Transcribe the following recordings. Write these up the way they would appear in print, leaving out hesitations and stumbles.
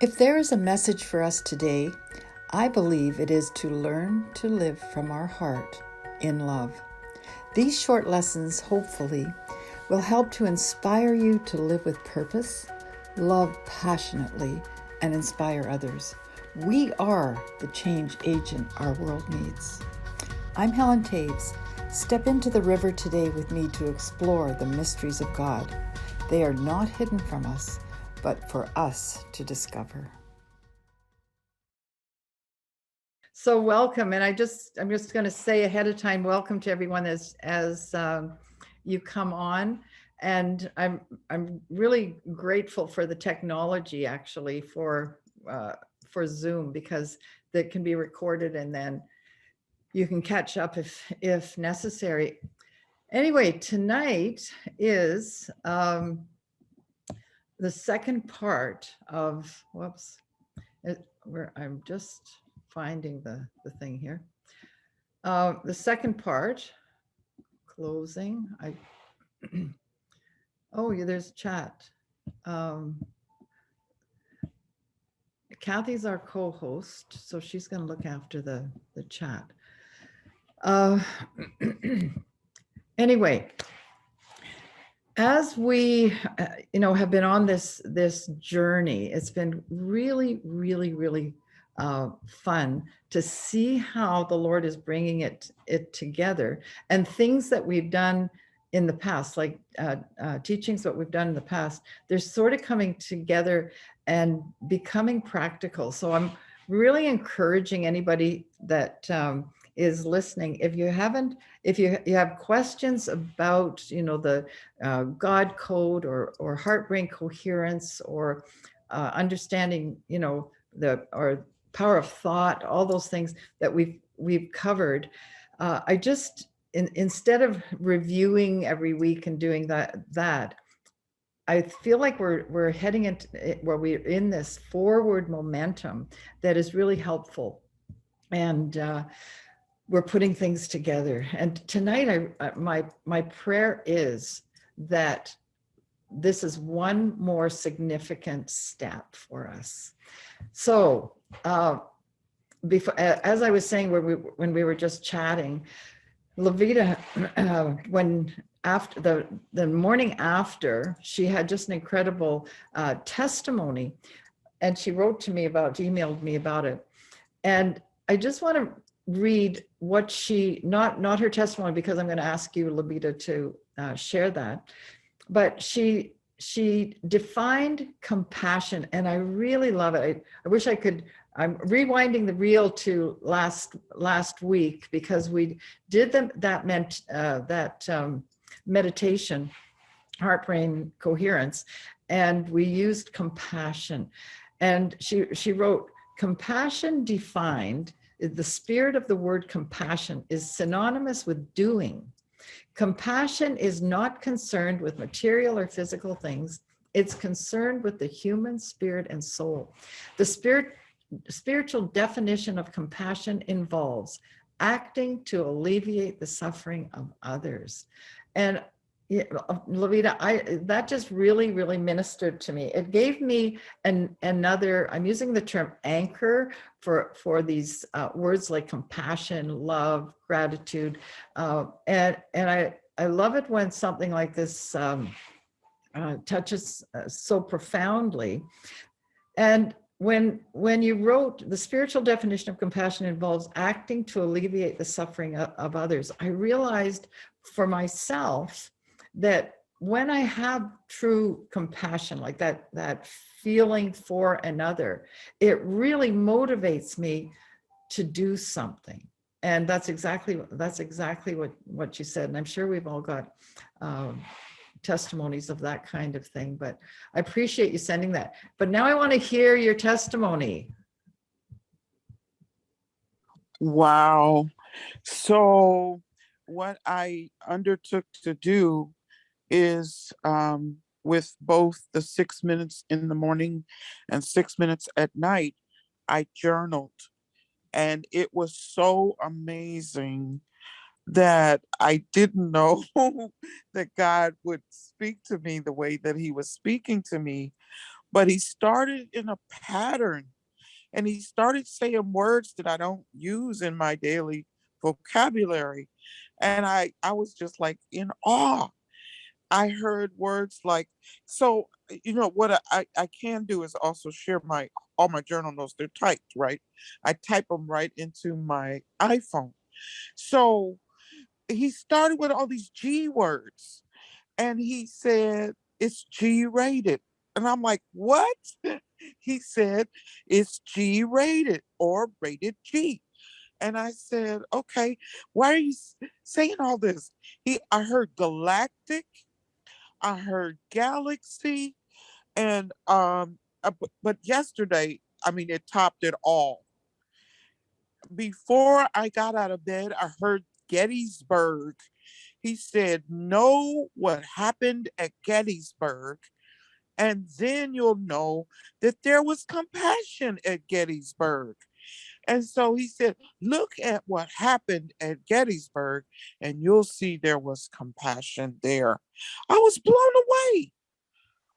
If there is a message for us today, I believe it is to learn to live from our heart in love. These short lessons, hopefully, will help to inspire you to live with purpose, love passionately, and inspire others. We are the change agent our world needs. I'm Helen Toews. Step into the river today with me to explore the mysteries of God. They are not hidden from us, but for us to discover. So welcome, and I'm just going to say ahead of time, welcome to everyone as you come on, and I'm really grateful for the technology actually for Zoom, because that can be recorded and then you can catch up if necessary. Anyway, tonight is the second part of, where I'm just finding the thing here. The second part, closing. Oh, yeah, there's chat. Kathy's our co-host, so she's going to look after the chat. Anyway, as we, have been on this journey, it's been really, really, really fun to see how the Lord is bringing it together, and things that we've done in the past, like teachings that we've done in the past, they're sort of coming together and becoming practical. So I'm really encouraging anybody that is listening, if you have questions about, the God code or heart brain coherence, or understanding, or power of thought, all those things that we've covered. I just, instead of reviewing every week and doing that, I feel like we're heading into where we're in this forward momentum that is really helpful, and we're putting things together. And tonight, my prayer is that this is one more significant step for us. So, before, as I was saying, when we were just chatting, Levita, when after the morning after, she had just an incredible testimony, and she emailed me about it, and I just want to read what she, not her testimony, because I'm going to ask you, Levita, to share that, but she defined compassion, and I really love it. I wish I could. I'm rewinding the reel to last week, because we did that meditation, heart brain coherence, and we used compassion. And she wrote, compassion defined, the spirit of the word compassion is synonymous with doing. Compassion is not concerned with material or physical things. It's concerned with the human spirit and soul. The spiritual definition of compassion involves acting to alleviate the suffering of others. And Levita, that just really, really ministered to me. It gave me another, I'm using the term anchor for these words like compassion, love, gratitude. And I love it when something like this touches so profoundly. And when you wrote, the spiritual definition of compassion involves acting to alleviate the suffering of others, I realized for myself that when I have true compassion, like that feeling for another, it really motivates me to do something. And that's exactly what you said. And I'm sure we've all got testimonies of that kind of thing, but I appreciate you sending that. But now I want to hear your testimony. Wow. So what I undertook to do is with both the 6 minutes in the morning and 6 minutes at night, I journaled. And it was so amazing that I didn't know that God would speak to me the way that he was speaking to me. but he started in a pattern, and he started saying words that I don't use in my daily vocabulary. And I was just like in awe. I heard words like, so, what I can do is also share all my journal notes. They're typed, right? I type them right into my iPhone. So he started with all these G words, and he said, it's G rated. And I'm like, what? He said, it's G rated or rated G. And I said, okay, why are you saying all this? I heard galactic, I heard galaxy, and but yesterday, I mean, it topped it all. Before I got out of bed, I heard Gettysburg. He said, know what happened at Gettysburg, and then you'll know that there was compassion at Gettysburg. And so he said, look at what happened at Gettysburg, and you'll see there was compassion there. I was blown away.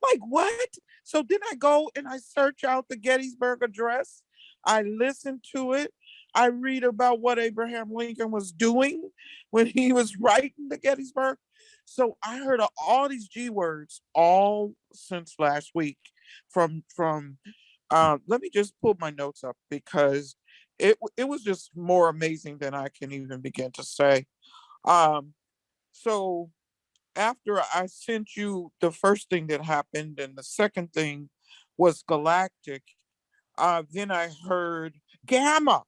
Like, what? So then I go and I search out the Gettysburg Address. I listen to it. I read about what Abraham Lincoln was doing when he was writing the Gettysburg. So I heard all these G words all since last week from let me just pull my notes up because it was just more amazing than I can even begin to say. So after I sent you the first thing that happened, and the second thing was galactic, then I heard gamma.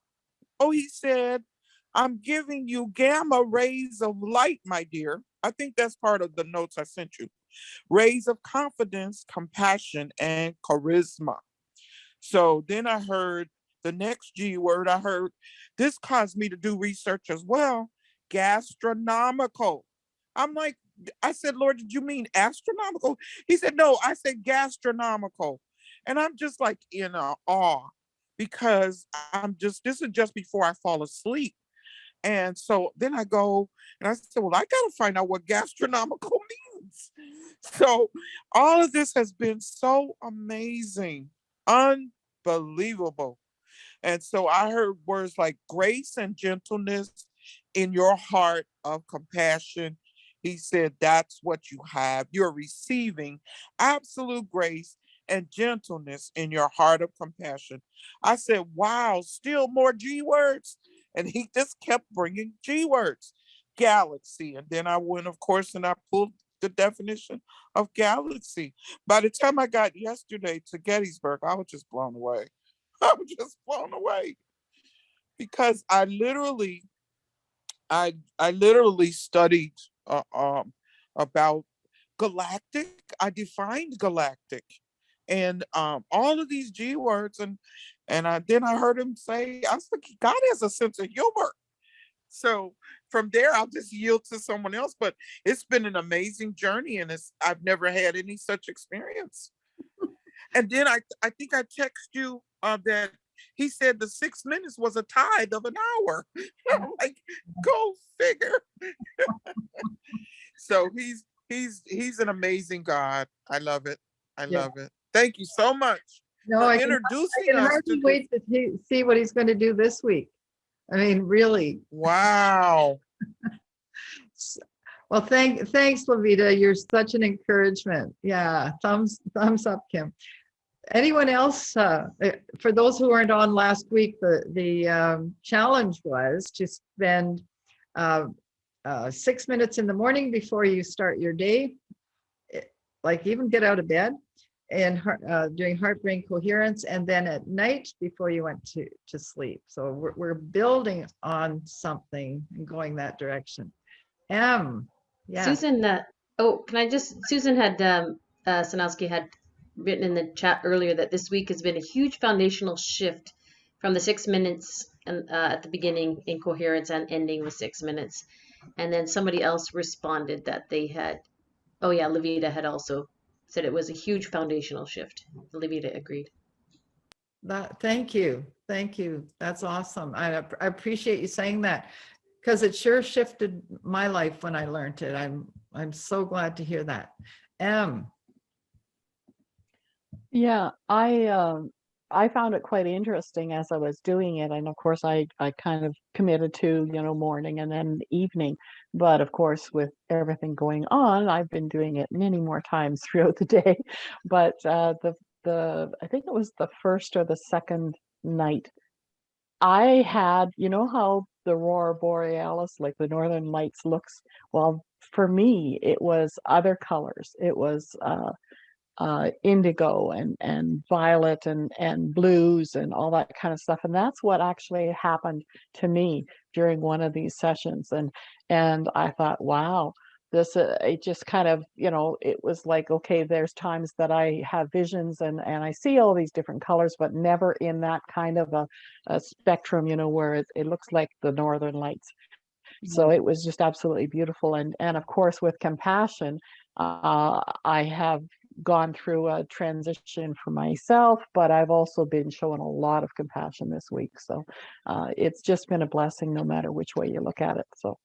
Oh, he said, I'm giving you gamma rays of light, my dear. I think that's part of the notes I sent you. Rays of confidence, compassion, and charisma. So then I heard the next G word. I heard this caused me to do research as well. Gastronomical. I'm like, I said, Lord, did you mean astronomical? He said, no, I said gastronomical. And I'm just like in awe because this is just before I fall asleep. And so then I go and I said, well, I got to find out what gastronomical means. So all of this has been so amazing, unbelievable. And so I heard words like grace and gentleness in your heart of compassion. He said, that's what you have. You're receiving absolute grace and gentleness in your heart of compassion. I said, wow, still more G words. And he just kept bringing G words, galaxy. And then I went, of course, and I pulled the definition of galaxy. By the time I got yesterday to Gettysburg, I was just blown away. I was just blown away because I literally studied about galactic. I defined galactic, and all of these G words, and then I heard him say, I was like, God has a sense of humor. So from there, I'll just yield to someone else. But it's been an amazing journey, and I've never had any such experience. And then I think I text you that he said the 6 minutes was a tithe of an hour. I'm like, go figure. So he's an amazing God. I love it. I Yeah. love it. Thank you so much No, for I introducing can us hardly to this. wait to see what he's going to do this week. I mean, really. Wow. Well, thanks, Lavita. You're such an encouragement. Yeah, thumbs up, Kim. Anyone else? For those who weren't on last week, the challenge was to spend 6 minutes in the morning before you start your day, like even get out of bed, and doing heart brain coherence, and then at night before you went to sleep. So we're building on something and going that direction. Yeah. Susan, Susan had, Sanowski had written in the chat earlier that this week has been a huge foundational shift from the 6 minutes and at the beginning in coherence and ending with 6 minutes. And then somebody else responded that they had, oh yeah, Levita had also said it was a huge foundational shift. Levita agreed. Thank you. That's awesome. I appreciate you saying that, because it sure shifted my life when I learned it. I'm so glad to hear that. Yeah, I found it quite interesting as I was doing it, and of course I kind of committed to, morning and then evening. But of course, with everything going on, I've been doing it many more times throughout the day. But the I think it was the first or the second night I had, how the aurora borealis, like the northern lights looks. Well, for me, it was other colors. It was indigo and violet and blues and all that kind of stuff. And that's what actually happened to me during one of these sessions. And I thought, wow, this it just kind of, it was like, okay, there's times that I have visions and I see all these different colors, but never in that kind of a spectrum, where it looks like the northern lights. So it was just absolutely beautiful. And of course, with compassion, I have gone through a transition for myself, but I've also been showing a lot of compassion this week. So it's just been a blessing no matter which way you look at it. So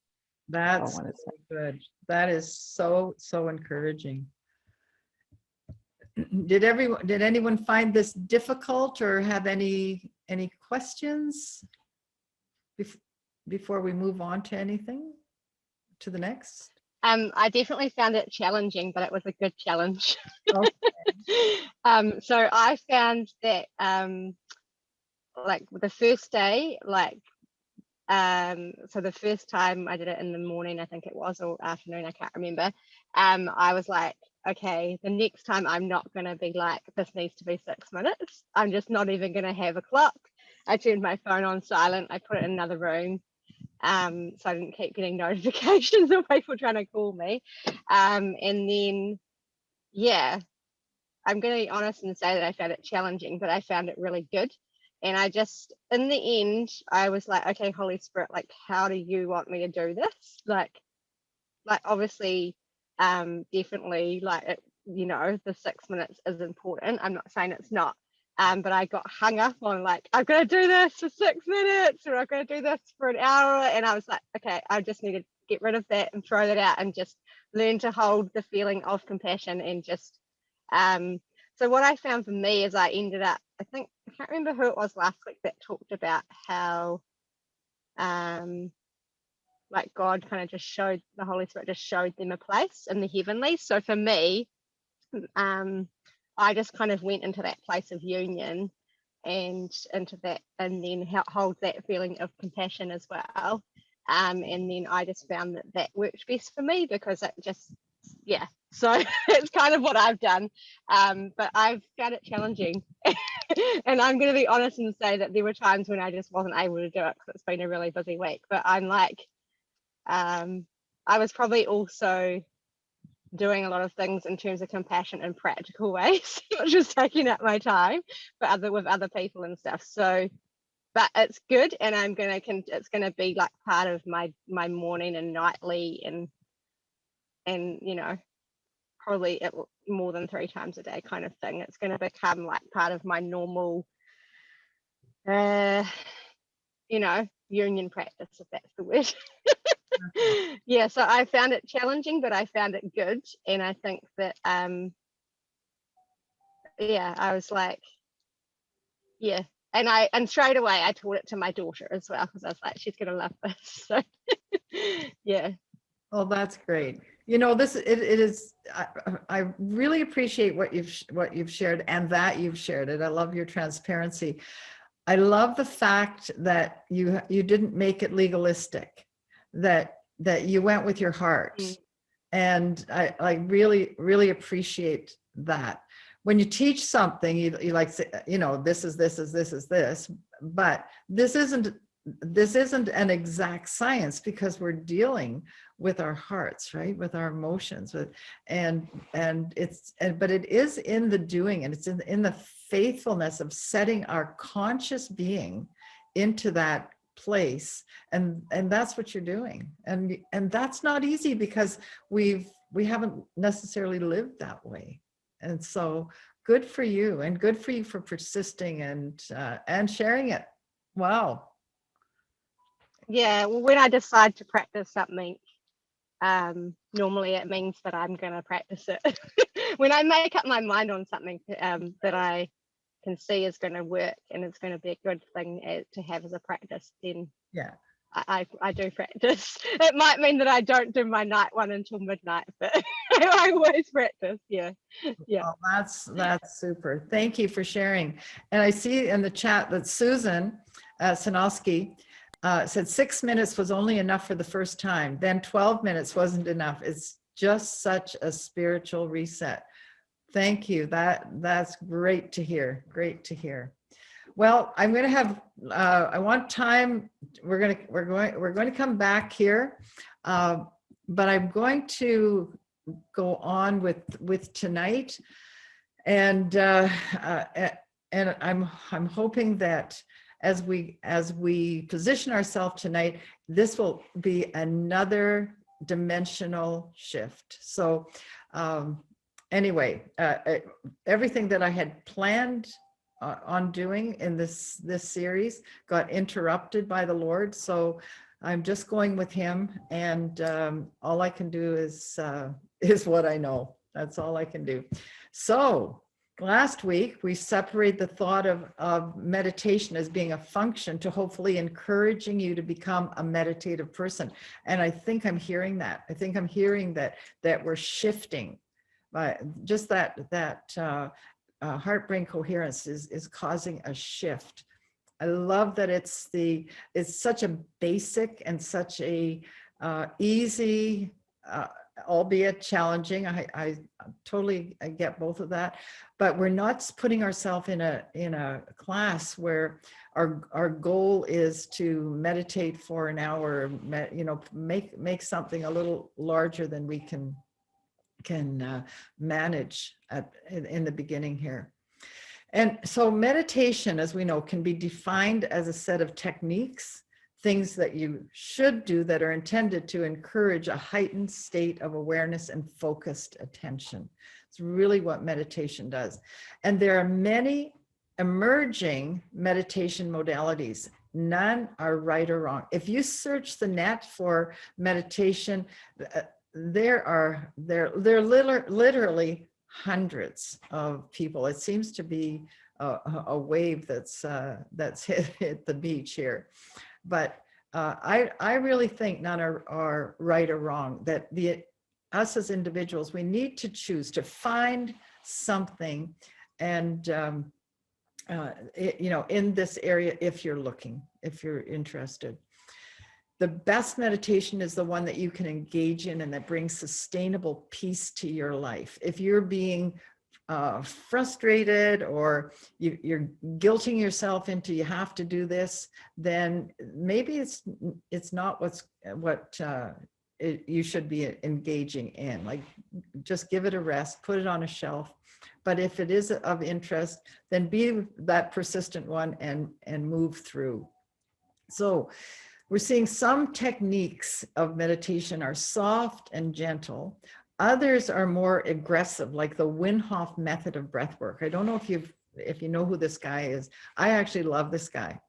That's I want to say. good. That is so, so encouraging. Did anyone find this difficult or have any questions before we move on to anything, to the next? I definitely found it challenging, but it was a good challenge. Okay. So I found that like the first day, so the first time I did it in the morning, I think it was, or afternoon, I can't remember. I was like, okay, the next time I'm not gonna be like, this needs to be 6 minutes. I'm just not even gonna have a clock. I turned my phone on silent. I put it in another room. So I didn't keep getting notifications of people trying to call me. And then, yeah, I'm going to be honest and say that I found it challenging, but I found it really good. And I just, in the end, I was like, okay, Holy Spirit, like, how do you want me to do this? Like obviously, definitely, the 6 minutes is important. I'm not saying it's not. But I got hung up on like, I've got to do this for 6 minutes or I've got to do this for an hour. And I was like, okay, I just need to get rid of that and throw that out and just learn to hold the feeling of compassion and just, so what I found for me is I ended up, I can't remember who it was last week that talked about how, like God kind of just showed, the Holy Spirit just showed them a place in the heavenly. So for me, I just kind of went into that place of union and into that, and then hold that feeling of compassion as well. And then I just found that worked best for me because it just, yeah. So it's kind of what I've done. But I've found it challenging. And I'm going to be honest and say that there were times when I just wasn't able to do it because it's been a really busy week. But I'm like, I was probably also doing a lot of things in terms of compassion in practical ways, not just taking up my time, but with other people and stuff. So, but it's good, and it's gonna be like part of my morning and nightly, and probably more than 3 times a day kind of thing. It's gonna become like part of my normal, union practice, if that's the word. Yeah, so I found it challenging, but I found it good. And I think that I was like, yeah. And straight away I taught it to my daughter as well, because I was like, she's gonna love this. So yeah. Oh, that's great. It is, I really appreciate what you've shared and that you've shared it. I love your transparency. I love the fact that you didn't make it legalistic, that you went with your heart. And I really, really appreciate that. When you teach something, you like say, this is this, but this isn't an exact science because we're dealing with our hearts, right? With our emotions, but it is in the doing, and it's in the faithfulness of setting our conscious being into that place, and that's what you're doing, and that's not easy because we haven't necessarily lived that way. And so good for you, and good for you for persisting and sharing it. Wow. Yeah, well, when I decide to practice something, normally it means that I'm going to practice it. when I make up my mind on something that I can see is going to work and it's going to be a good thing to have as a practice, then Yeah. I do practice. It might mean that I don't do my night one until midnight, but I always practice. Yeah. Well, that's super. Thank you for sharing. And I see in the chat that Susan Sanowski said 6 minutes was only enough for the first time. Then 12 minutes wasn't enough. It's just such a spiritual reset. Thank you. That's great to hear. Great to hear. Well, I'm going to have, I want time. We're going to come back here. But I'm going to go on with tonight. And I'm hoping that as we position ourselves tonight, this will be another dimensional shift. So anyway, everything that I had planned on doing in this series got interrupted by the Lord. So I'm just going with him, and all I can do is what I know. That's all I can do. So last week we separated the thought of meditation as being a function to hopefully encouraging you to become a meditative person. And I think I'm hearing that. I think I'm hearing that we're shifting. Just that heart-brain coherence is causing a shift. I love that it's such a basic and such a easy, albeit challenging. I totally get both of that, but we're not putting ourselves in a class where our goal is to meditate for an hour. Make something a little larger than we can manage in the beginning here. And so meditation, as we know, can be defined as a set of techniques, things that you should do that are intended to encourage a heightened state of awareness and focused attention. It's really what meditation does. And there are many emerging meditation modalities. None are right or wrong. If you search the net for meditation, there literally hundreds of people. It seems to be a wave that's hit the beach here, but I really think none are right or wrong. That us as individuals, we need to choose to find something, and in this area, if you're looking, if you're interested. The best meditation is the one that you can engage in and that brings sustainable peace to your life. If you're being frustrated, or you're guilting yourself into you have to do this, then maybe it's not what you should be engaging in. Like, just give it a rest, put it on a shelf. But if it is of interest, then be that persistent one and move through. So we're seeing some techniques of meditation are soft and gentle. Others are more aggressive, like the Wim Hof method of breath work. I don't know if you know who this guy is. I actually love this guy,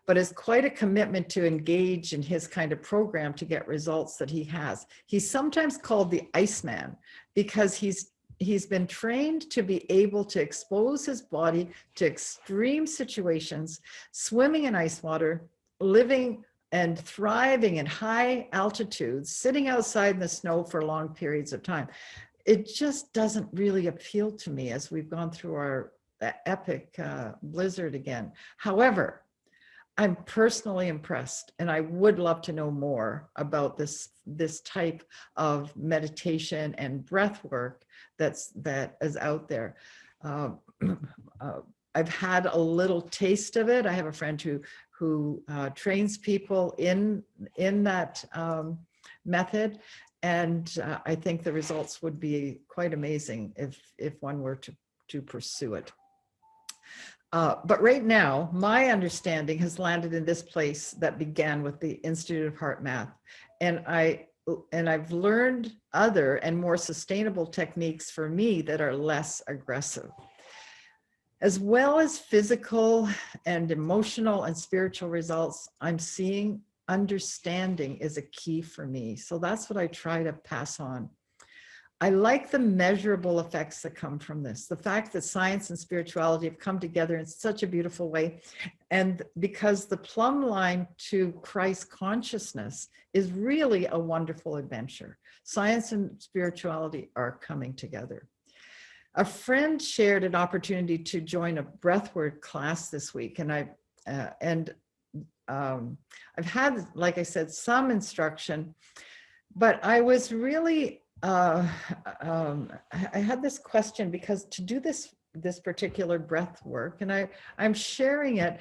but it's quite a commitment to engage in his kind of program to get results that he has. He's sometimes called the Iceman because he's been trained to be able to expose his body to extreme situations, swimming in ice water, living and thriving in high altitudes, sitting outside in the snow for long periods of time. It just doesn't really appeal to me as we've gone through our epic blizzard again. However, I'm personally impressed, and I would love to know more about this type of meditation and breath work that is out there. I've had a little taste of it. I have a friend who trains people in that method, and I think the results would be quite amazing if one were to pursue it. But right now, my understanding has landed in this place that began with the Institute of Heart Math, and I've learned other and more sustainable techniques for me that are less aggressive. As well as physical and emotional and spiritual results, I'm seeing understanding is a key for me. So that's what I try to pass on. I like the measurable effects that come from this. The fact that science and spirituality have come together in such a beautiful way. And because the plumb line to Christ consciousness is really a wonderful adventure. Science and spirituality are coming together. A friend shared an opportunity to join a breathwork class this week. And I've had, like I said, some instruction, but I was really, I had this question, because to do this particular breath work, and I'm sharing it,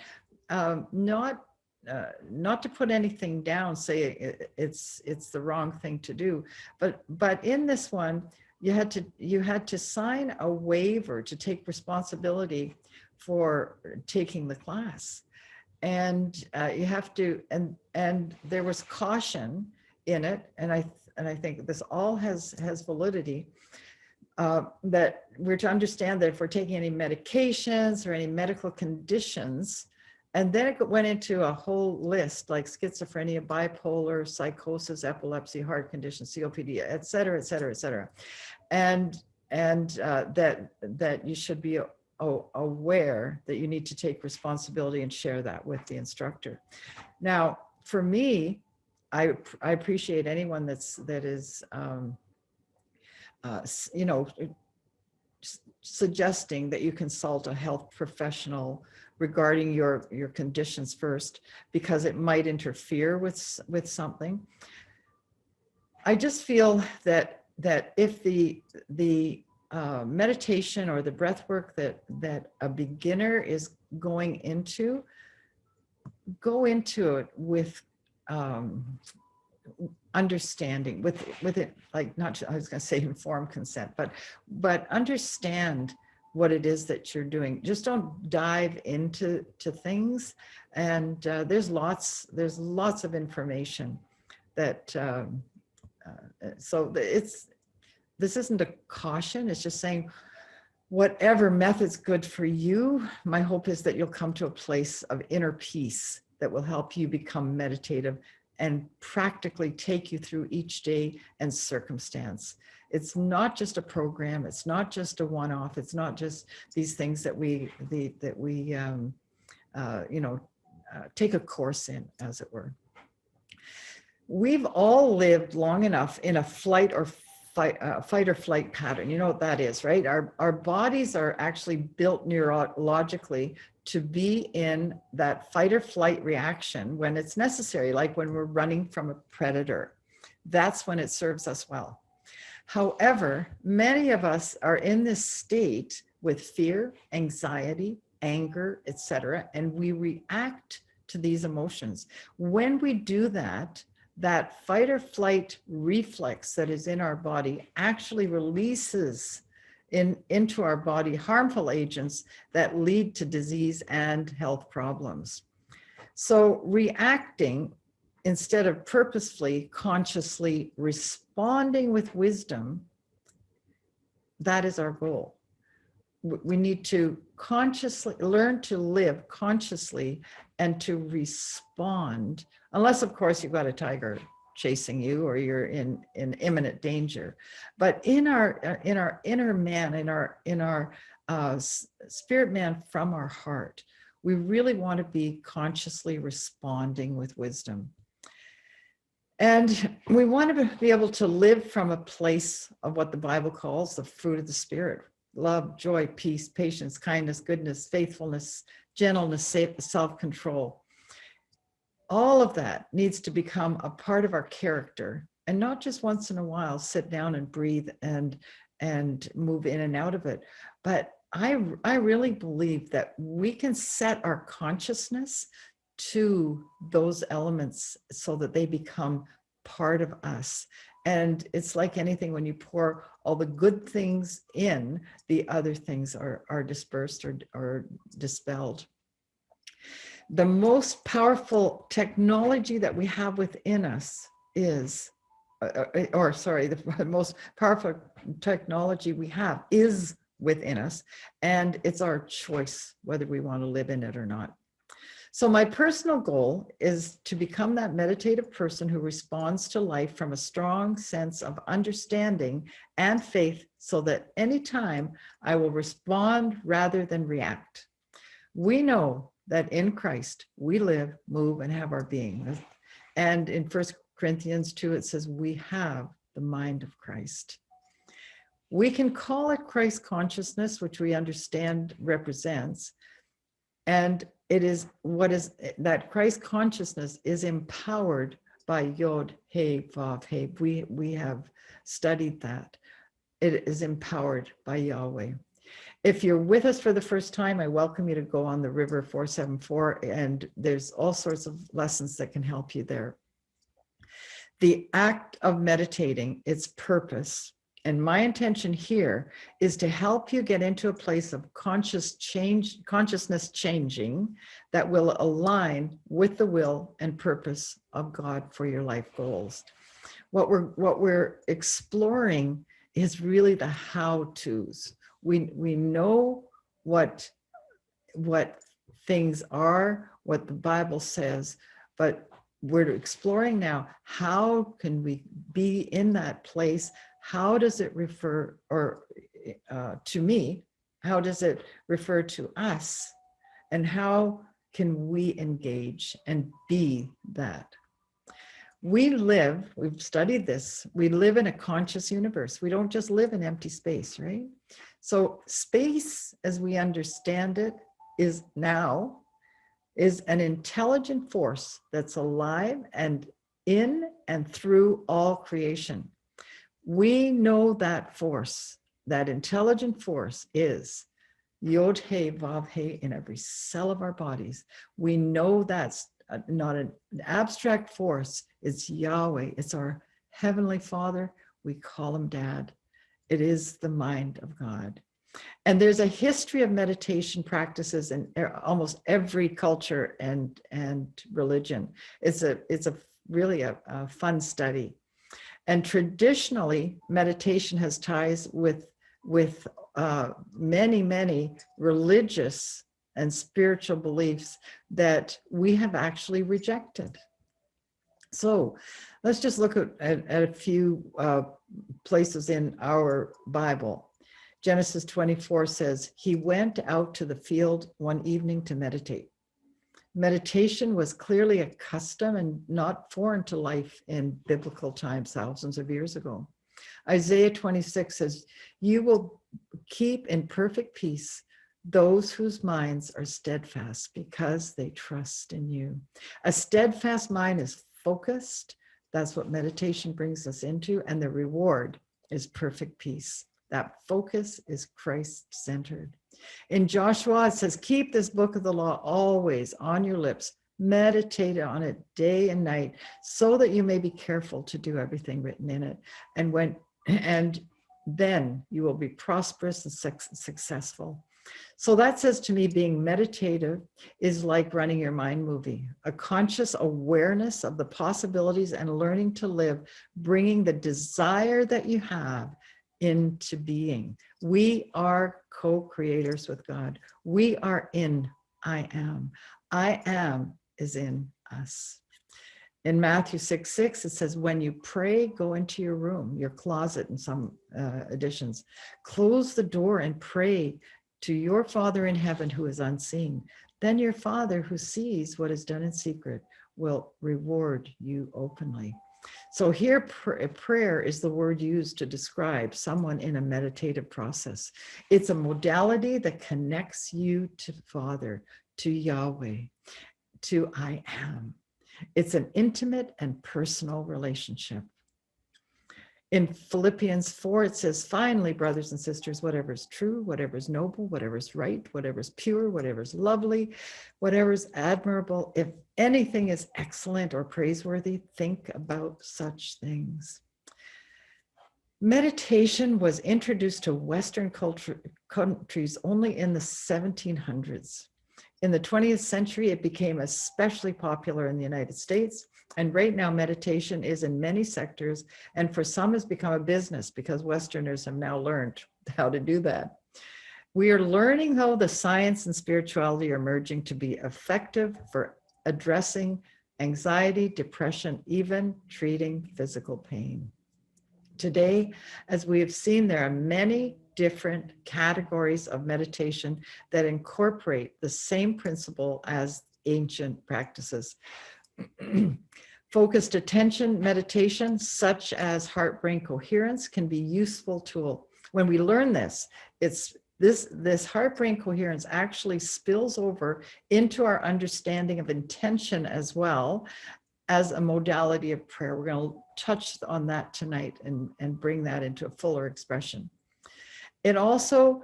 not to put anything down, say it's the wrong thing to do, but in this one, you had to sign a waiver to take responsibility for taking the class. And you have to, and there was caution in it, and I think this all has validity, that we're to understand that if we're taking any medications or any medical conditions, and then it went into a whole list like schizophrenia, bipolar, psychosis, epilepsy, heart condition, COPD, et cetera, et cetera, et cetera. And that you should be aware that you need to take responsibility and share that with the instructor. Now, for me, I appreciate anyone that is you know, suggesting that you consult a health professional regarding your conditions first, because it might interfere with something. I just feel that if the meditation or the breath work that a beginner is going into, go into it with understanding, with it, like, not, I was going to say informed consent, but understand what it is that you're doing. Just don't dive into things. And there's lots of information that so this isn't a caution, it's just saying whatever method's good for you. My hope is that you'll come to a place of inner peace that will help you become meditative and practically take you through each day and circumstance. It's not just a program, it's not just a one-off, it's not just these things that we take a course in, as it were. We've all lived long enough in a fight or flight pattern. You know what that is, right? Our bodies are actually built neurologically to be in that fight or flight reaction when it's necessary, like when we're running from a predator. That's when it serves us well. However, many of us are in this state with fear, anxiety, anger, etc., and we react to these emotions. When we do that, that fight or flight reflex that is in our body actually releases into our body harmful agents that lead to disease and health problems. So reacting instead of purposefully, consciously responding with wisdom, that is our goal. We need to consciously learn to live consciously and to respond, unless of course you've got a tiger chasing you or you're in imminent danger. But in our inner man, in our spirit man from our heart, we really want to be consciously responding with wisdom. And we want to be able to live from a place of what the Bible calls the fruit of the Spirit: love, joy, peace, patience, kindness, goodness, faithfulness, gentleness, self-control. All of that needs to become a part of our character, and not just once in a while sit down and breathe and move in and out of it. But I really believe that we can set our consciousness to those elements so that they become part of us. And it's like anything, when you pour all the good things in, the other things are dispersed or dispelled. The most powerful technology that we have within us is, the most powerful technology we have is within us, and it's our choice whether we want to live in it or not. So my personal goal is to become that meditative person who responds to life from a strong sense of understanding and faith, so that anytime I will respond rather than react. We know that in Christ we live, move, and have our being. And in 1 Corinthians 2, it says we have the mind of Christ. We can call it Christ consciousness, which we understand represents. And it is what is that Christ consciousness is empowered by Yod, He, Vav, He. We have studied that. It is empowered by Yahweh. If you're with us for the first time, I welcome you to go on the River 474, and there's all sorts of lessons that can help you there. The act of meditating, its purpose, and my intention here is to help you get into a place of consciousness changing that will align with the will and purpose of God for your life goals. What we're exploring is really the how-tos. We know what things are, what the Bible says, but we're exploring now, how can we be in that place? How does it refer to me? How does it refer to us? And how can we engage and be that? We've studied this, we live in a conscious universe. We don't just live in empty space, right? So space, as we understand it, is an intelligent force that's alive and in and through all creation. We know that force, that intelligent force is Yod He Vav He in every cell of our bodies. We know that's not an abstract force, it's Yahweh, it's our Heavenly Father. We call him Dad. It is the mind of God. And there's a history of meditation practices in almost every culture and religion. It's really a fun study. And traditionally, meditation has ties with many religious and spiritual beliefs that we have actually rejected. So let's just look at a few places in our Bible. Genesis 24 says, he went out to the field one evening to meditate. Meditation was clearly a custom and not foreign to life in biblical times, thousands of years ago. Isaiah 26 says, you will keep in perfect peace those whose minds are steadfast because they trust in you. A steadfast mind is focused. That's what meditation brings us into. And the reward is perfect peace. That focus is Christ-centered. In Joshua, it says, keep this book of the law always on your lips. Meditate on it day and night so that you may be careful to do everything written in it. And then you will be prosperous and successful. So that says to me, being meditative is like running your mind movie, a conscious awareness of the possibilities and learning to live, bringing the desire that you have into being. We are co-creators with God. We are in I am. I am is in us. In Matthew 6:6, it says, when you pray, go into your room, your closet in some editions. Close the door and pray to your Father in heaven who is unseen. Then your Father who sees what is done in secret will reward you openly. So here, prayer is the word used to describe someone in a meditative process. It's a modality that connects you to Father, to Yahweh, to I am. It's an intimate and personal relationship. In Philippians 4, it says, finally, brothers and sisters, whatever is true, whatever is noble, whatever is right, whatever is pure, whatever is lovely, whatever is admirable, if anything is excellent or praiseworthy, think about such things. Meditation was introduced to Western countries only in the 1700s. In the 20th century, it became especially popular in the United States. And right now, meditation is in many sectors, and for some has become a business because Westerners have now learned how to do that. We are learning, though, the science and spirituality are merging to be effective for addressing anxiety, depression, even treating physical pain. Today, as we have seen, there are many different categories of meditation that incorporate the same principle as ancient practices. Focused attention meditation, such as heart-brain coherence, can be a useful tool. When we learn this, this heart-brain coherence actually spills over into our understanding of intention as well as a modality of prayer. We're going to touch on that tonight and bring that into a fuller expression. It also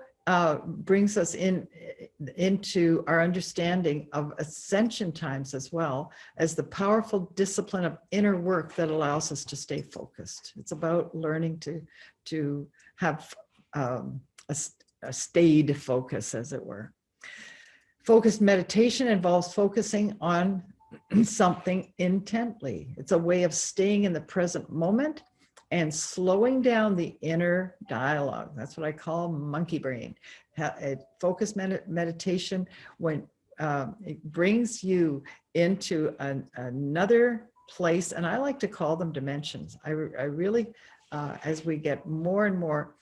brings us into our understanding of ascension times as well as the powerful discipline of inner work that allows us to stay focused. It's about learning to have a stayed focus, as it were. Focused meditation involves focusing on something intently. It's a way of staying in the present moment and slowing down the inner dialogue. That's what I call monkey brain. Focused meditation, when it brings you into another place, and I like to call them dimensions. I really, as we get more and more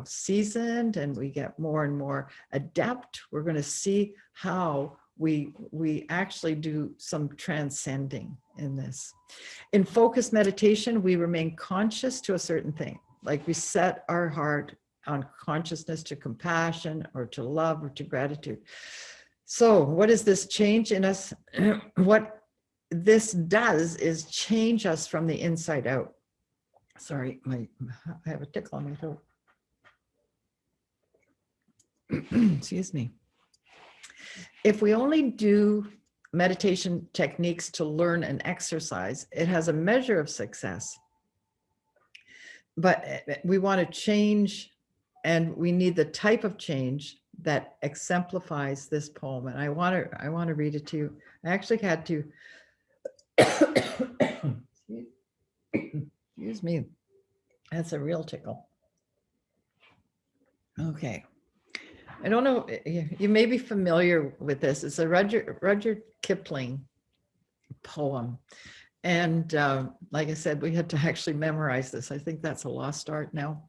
seasoned and we get more and more adept, we're going to see how we actually do some transcending in this. In focused meditation, we remain conscious to a certain thing, like we set our heart on consciousness to compassion or to love or to gratitude. So what does this change in us? What this does is change us from the inside out. Sorry, I have a tickle on my throat. Excuse me. If we only do meditation techniques to learn and exercise, it has a measure of success. But we want to change, and we need the type of change that exemplifies this poem. And I want to read it to you. I actually had to excuse me. That's a real tickle. Okay. I don't know, you may be familiar with this. It's a Rudyard Kipling poem. And like I said, we had to actually memorize this. I think that's a lost art now.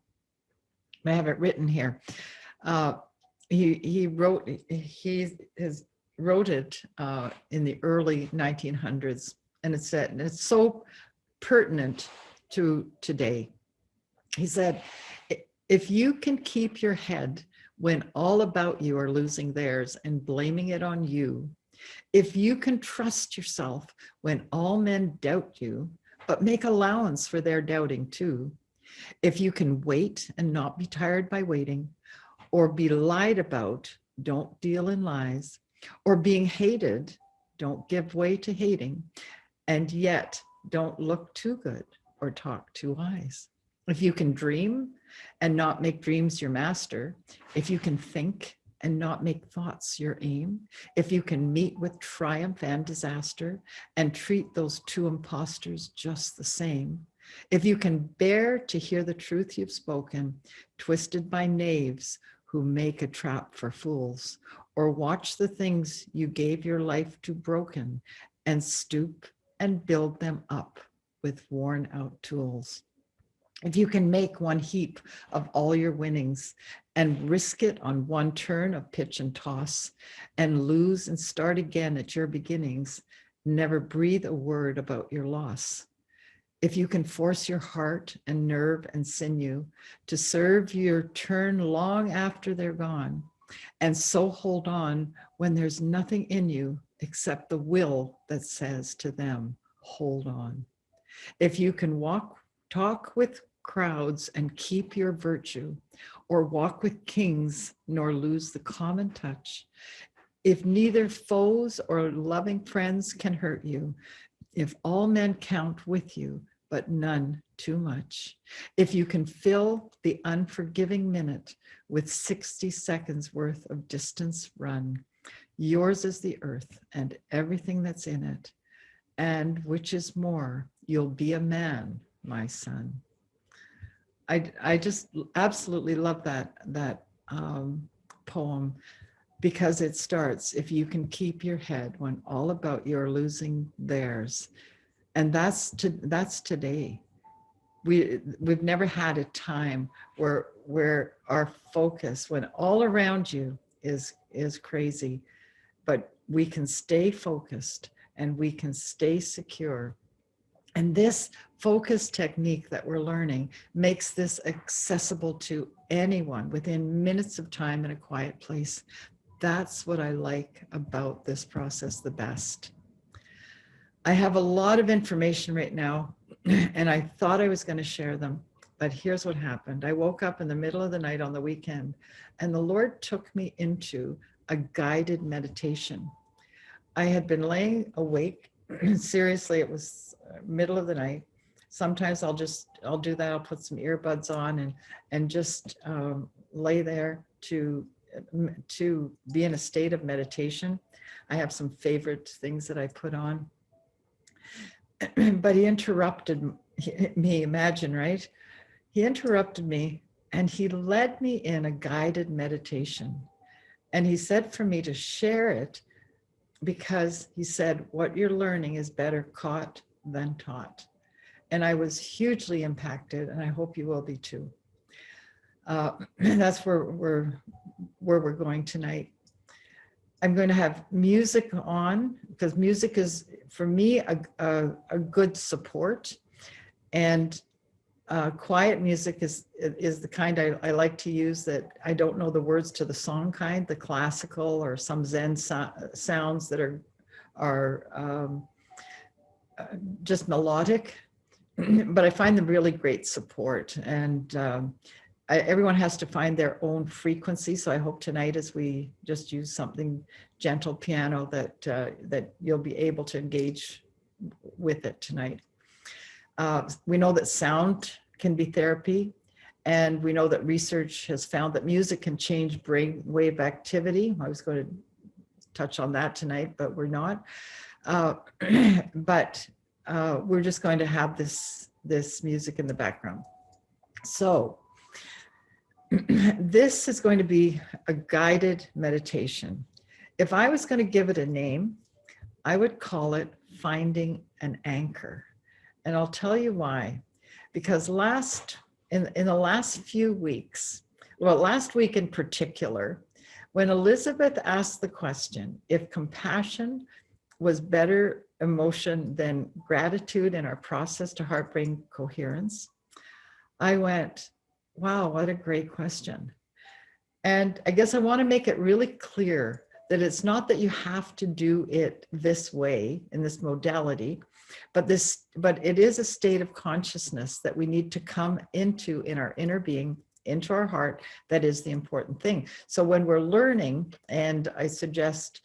I have it written here. He wrote it in the early 1900s, and it's so pertinent to today. He said, if you can keep your head when all about you are losing theirs and blaming it on you, if you can trust yourself when all men doubt you, but make allowance for their doubting too, if you can wait and not be tired by waiting, or be lied about, don't deal in lies, or being hated, don't give way to hating, and yet don't look too good or talk too wise. If you can dream and not make dreams your master, if you can think and not make thoughts your aim, if you can meet with triumph and disaster and treat those two impostors just the same, if you can bear to hear the truth you've spoken, twisted by knaves who make a trap for fools, or watch the things you gave your life to broken and stoop and build them up with worn out tools. If you can make one heap of all your winnings and risk it on one turn of pitch and toss and lose and start again at your beginnings, never breathe a word about your loss. If you can force your heart and nerve and sinew to serve your turn long after they're gone, and so hold on when there's nothing in you except the will that says to them, hold on. If you can talk with crowds and keep your virtue, or walk with kings nor lose the common touch, if neither foes or loving friends can hurt you, if all men count with you, but none too much, if you can fill the unforgiving minute with 60 seconds worth of distance run, yours is the earth and everything that's in it, and which is more, you'll be a man, my son. I just absolutely love that poem because it starts, if you can keep your head when all about you're losing theirs. And that's today. We've never had a time where our focus, when all around you is crazy, but we can stay focused and we can stay secure. And this focus technique that we're learning makes this accessible to anyone within minutes of time in a quiet place. That's what I like about this process the best. I have a lot of information right now, and I thought I was going to share them, but here's what happened. I woke up in the middle of the night on the weekend, and the Lord took me into a guided meditation. I had been laying awake. Seriously, it was middle of the night. Sometimes I'll do that. I'll put some earbuds on and just lay there to be in a state of meditation. I have some favorite things that I put on. But he interrupted me, imagine, right? He interrupted me and he led me in a guided meditation. And he said for me to share it because he said, what you're learning is better caught than taught. And I was hugely impacted, and I hope you will be too. That's where we're going tonight. I'm going to have music on because music is, for me, a good support. And quiet music is the kind I like to use, that I don't know the words to the song kind, the classical or some Zen sounds that are just melodic, but I find them really great support. And everyone has to find their own frequency. So I hope tonight, as we just use something gentle piano, that you'll be able to engage with it tonight. We know that sound can be therapy, and we know that research has found that music can change brainwave activity. I was going to touch on that tonight, but we're not. But we're just going to have this music in the background. So this is going to be a guided meditation. If I was going to give it a name, I would call it Finding an Anchor. And I'll tell you why. Because in the last few weeks, well, last week in particular, when Elizabeth asked the question, if compassion was better emotion than gratitude in our process to heart-brain coherence, I went, wow, what a great question. And I guess I want to make it really clear that it's not that you have to do it this way, in this modality, but it is a state of consciousness that we need to come into in our inner being, into our heart. That is the important thing. So when we're learning, and I suggest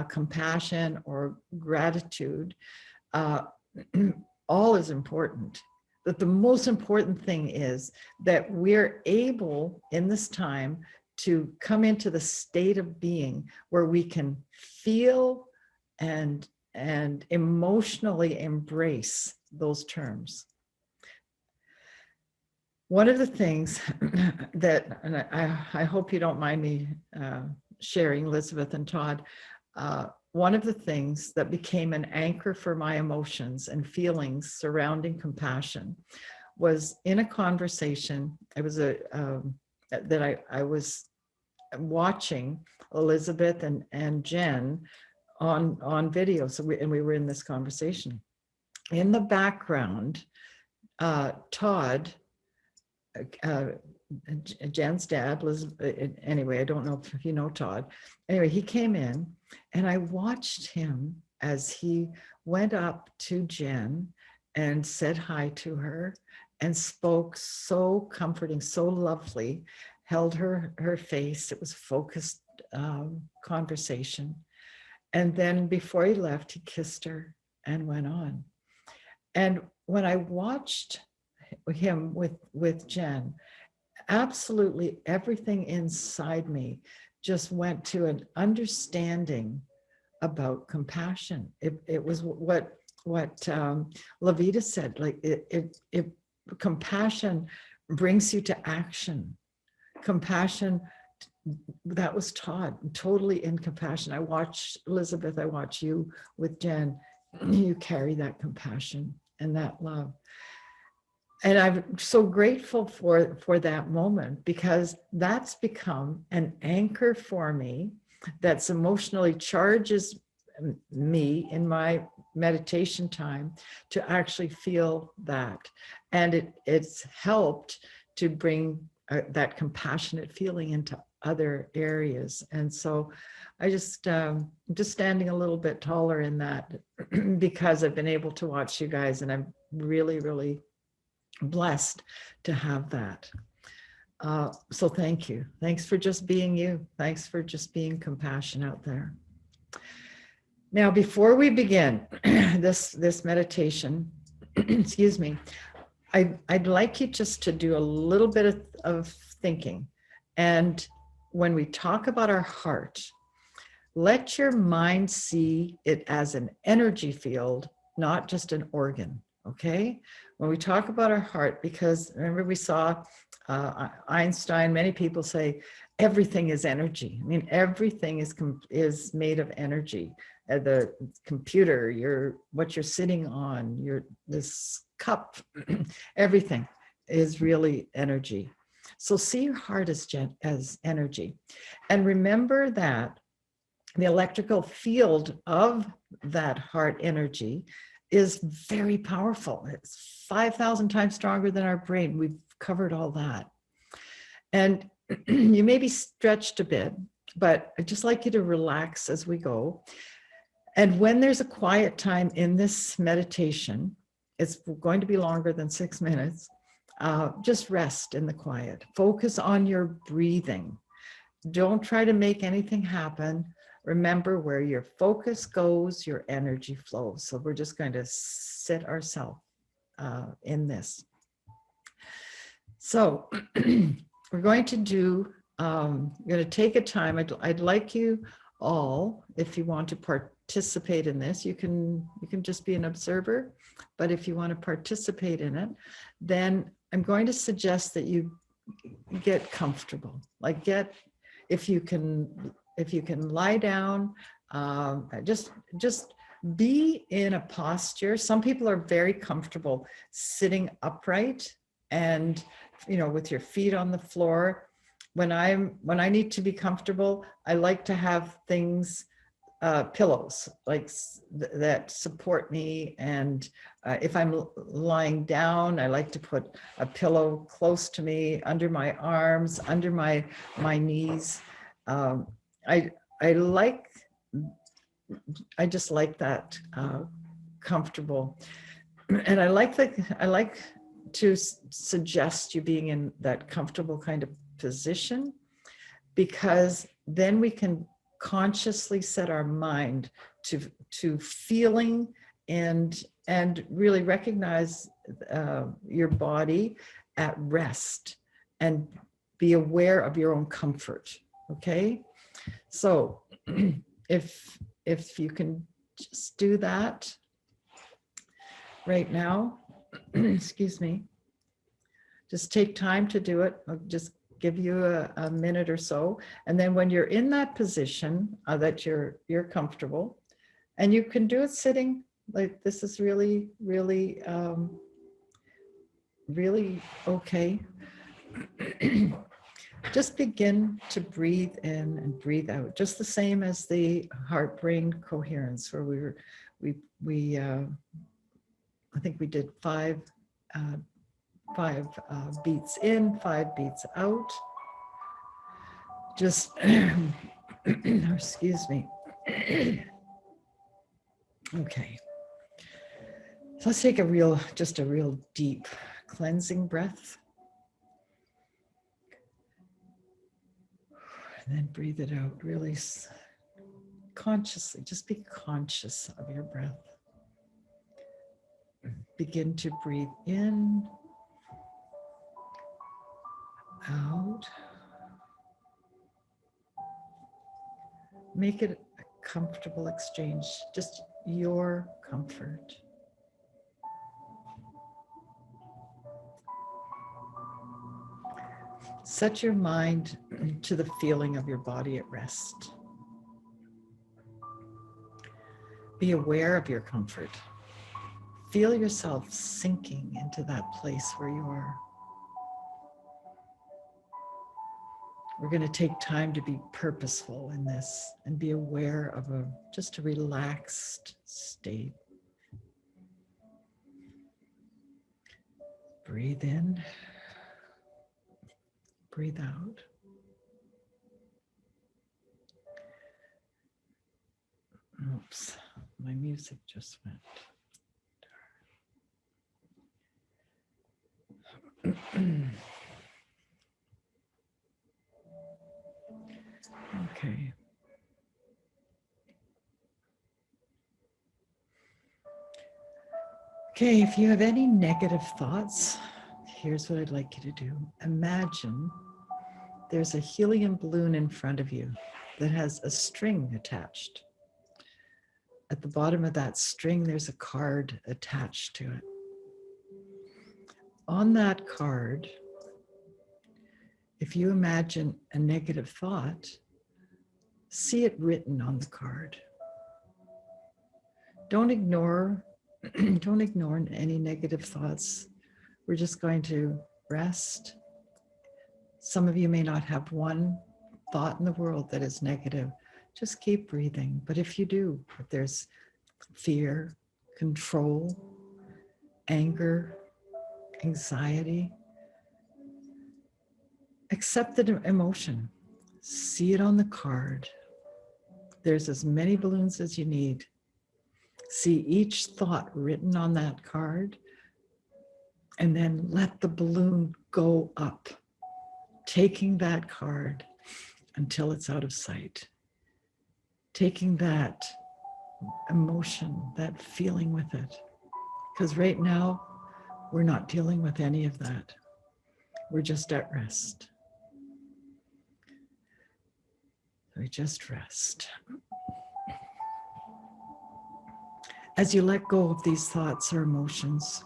compassion or gratitude, all is important. But the most important thing is that we're able in this time to come into the state of being where we can feel and emotionally embrace those terms. One of the things that, and I hope you don't mind me sharing, Elizabeth and Todd, one of the things that became an anchor for my emotions and feelings surrounding compassion was in a conversation. It was that I was watching Elizabeth and Jen on video. So we were in this conversation. In the background, Todd, Jen's dad, anyway, I don't know if you know Todd. Anyway, he came in and I watched him as he went up to Jen and said hi to her and spoke so comforting, so lovely, held her face. It was focused conversation. And then before he left, he kissed her and went on. And when I watched him with Jen, absolutely everything inside me just went to an understanding about compassion. It was what Lavita said, like it compassion brings you to action. Compassion that was taught totally in compassion. I watched Elizabeth, I watch you with Jen. You carry that compassion and that love. And I'm so grateful for that moment, because that's become an anchor for me that's emotionally charges me in my meditation time to actually feel that. And it's helped to bring that compassionate feeling into other areas. And so I just standing a little bit taller in that because I've been able to watch you guys, and I'm really, really blessed to have that. So thank you. Thanks for just being you. Thanks for just being compassion out there. Now, before we begin this meditation, excuse me, I'd like you just to do a little bit of thinking. And when we talk about our heart, let your mind see it as an energy field, not just an organ, okay? When we talk about our heart, because remember we saw Einstein, many people say everything is energy. I mean, everything is made of energy. The computer, what you're sitting on, this cup, everything is really energy. So see your heart as energy. And remember that the electrical field of that heart energy is very powerful. It's 5,000 times stronger than our brain. We've covered all that. And you may be stretched a bit, but I'd just like you to relax as we go. And when there's a quiet time in this meditation, it's going to be longer than 6 minutes. Just rest in the quiet. Focus on your breathing. Don't try to make anything happen. Remember, where your focus goes, your energy flows. So we're just going to sit ourselves in this. So we're going to take a time. I'd like you all, if you want to participate in this, you can just be an observer. But if you want to participate in it, then I'm going to suggest that you get comfortable. Like if you can lie down, just be in a posture. Some people are very comfortable sitting upright and, with your feet on the floor. When I need to be comfortable, I like to have things, pillows like that support me. And if I'm lying down, I like to put a pillow close to me, under my arms, under my knees. I just like that comfortable, and I like to suggest you being in that comfortable kind of position, because then we can consciously set our mind to feeling and really recognize your body at rest and be aware of your own comfort. Okay, so if you can just do that right now, excuse me, just take time to do it. I'll just give you a minute or so, and then when you're in that position that you're comfortable, and you can do it sitting, like this is really, really, really okay. Just begin to breathe in and breathe out, just the same as the heart-brain coherence, where I think we did five beats in, 5 beats out. Just, excuse me. Okay. So let's take a real deep cleansing breath. And then breathe it out really consciously. Just be conscious of your breath. Begin to breathe in, out. Make it a comfortable exchange, just your comfort. Set your mind to the feeling of your body at rest. Be aware of your comfort. Feel yourself sinking into that place where you are. We're going to take time to be purposeful in this and be aware of just a relaxed state. Breathe in, breathe out. Oops, my music just went. Okay. Okay, if you have any negative thoughts, here's what I'd like you to do. Imagine there's a helium balloon in front of you that has a string attached. At the bottom of that string, there's a card attached to it. On that card, if you imagine a negative thought, see it written on the card. Don't ignore any negative thoughts. We're just going to rest. Some of you may not have one thought in the world that is negative. Just keep breathing. But if you do, if there's fear, control, anger, anxiety, accept the emotion. See it on the card. There's as many balloons as you need. See each thought written on that card, and then let the balloon go up, taking that card until it's out of sight. Taking that emotion, that feeling with it. Because right now, we're not dealing with any of that. We're just at rest. We just rest. As you let go of these thoughts or emotions,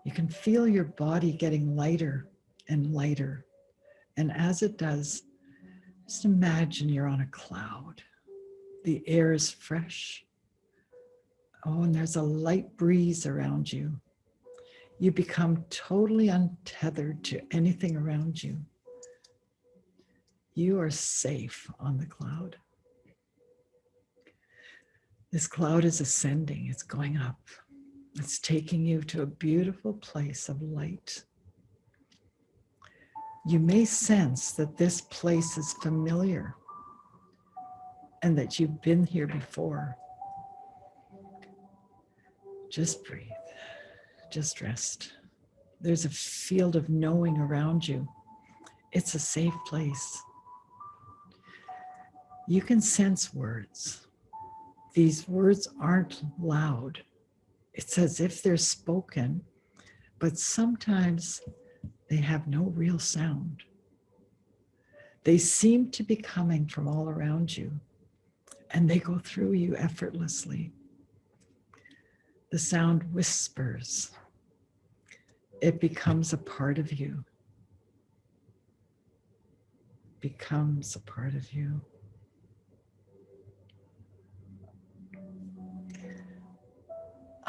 you can feel your body getting lighter and lighter. And as it does, just imagine you're on a cloud. The air is fresh. Oh, and there's a light breeze around you. You become totally untethered to anything around you. You are safe on the cloud. This cloud is ascending, it's going up. It's taking you to a beautiful place of light. You may sense that this place is familiar and that you've been here before. Just breathe, just rest. There's a field of knowing around you. It's a safe place. You can sense words. These words aren't loud. It's as if they're spoken, but sometimes they have no real sound. They seem to be coming from all around you, and they go through you effortlessly. The sound whispers. It becomes a part of you. Becomes a part of you.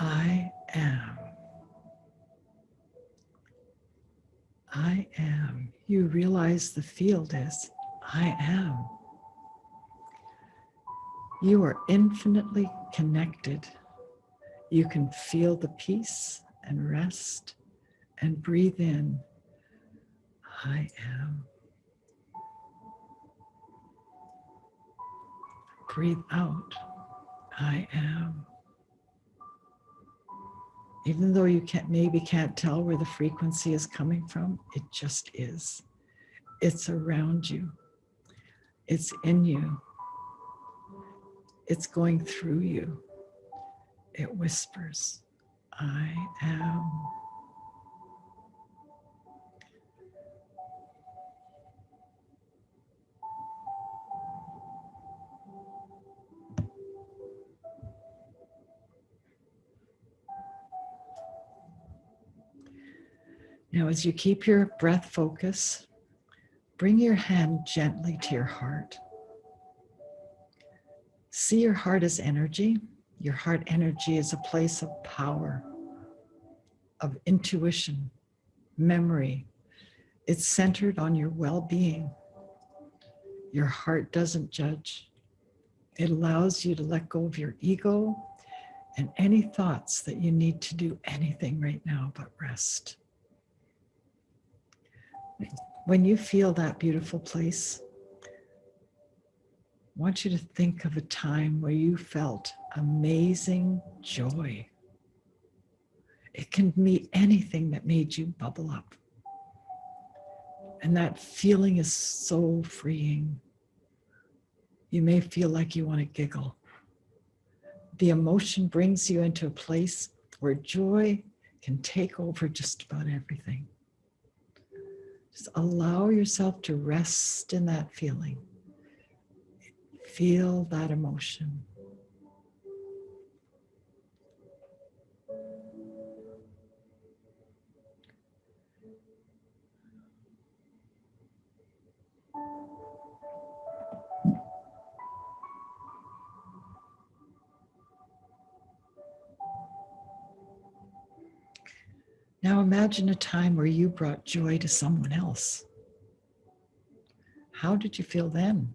I am. I am. You realize the field is I am. You are infinitely connected. You can feel the peace and rest and breathe in. I am. Breathe out. I am. Even though you maybe can't tell where the frequency is coming from, it just is. It's around you. It's in you. It's going through you. It whispers, I am. Now, as you keep your breath focus, bring your hand gently to your heart. See your heart as energy. Your heart energy is a place of power, of intuition, memory. It's centered on your well-being. Your heart doesn't judge. It allows you to let go of your ego and any thoughts that you need to do anything right now but rest. When you feel that beautiful place, I want you to think of a time where you felt amazing joy. It can be anything that made you bubble up. And that feeling is so freeing. You may feel like you want to giggle. The emotion brings you into a place where joy can take over just about everything. Just allow yourself to rest in that feeling. Feel that emotion. Now imagine a time where you brought joy to someone else. How did you feel then?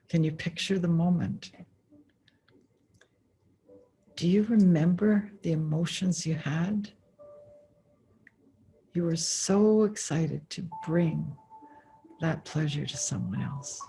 Can you picture the moment? Do you remember the emotions you had? You were so excited to bring that pleasure to someone else.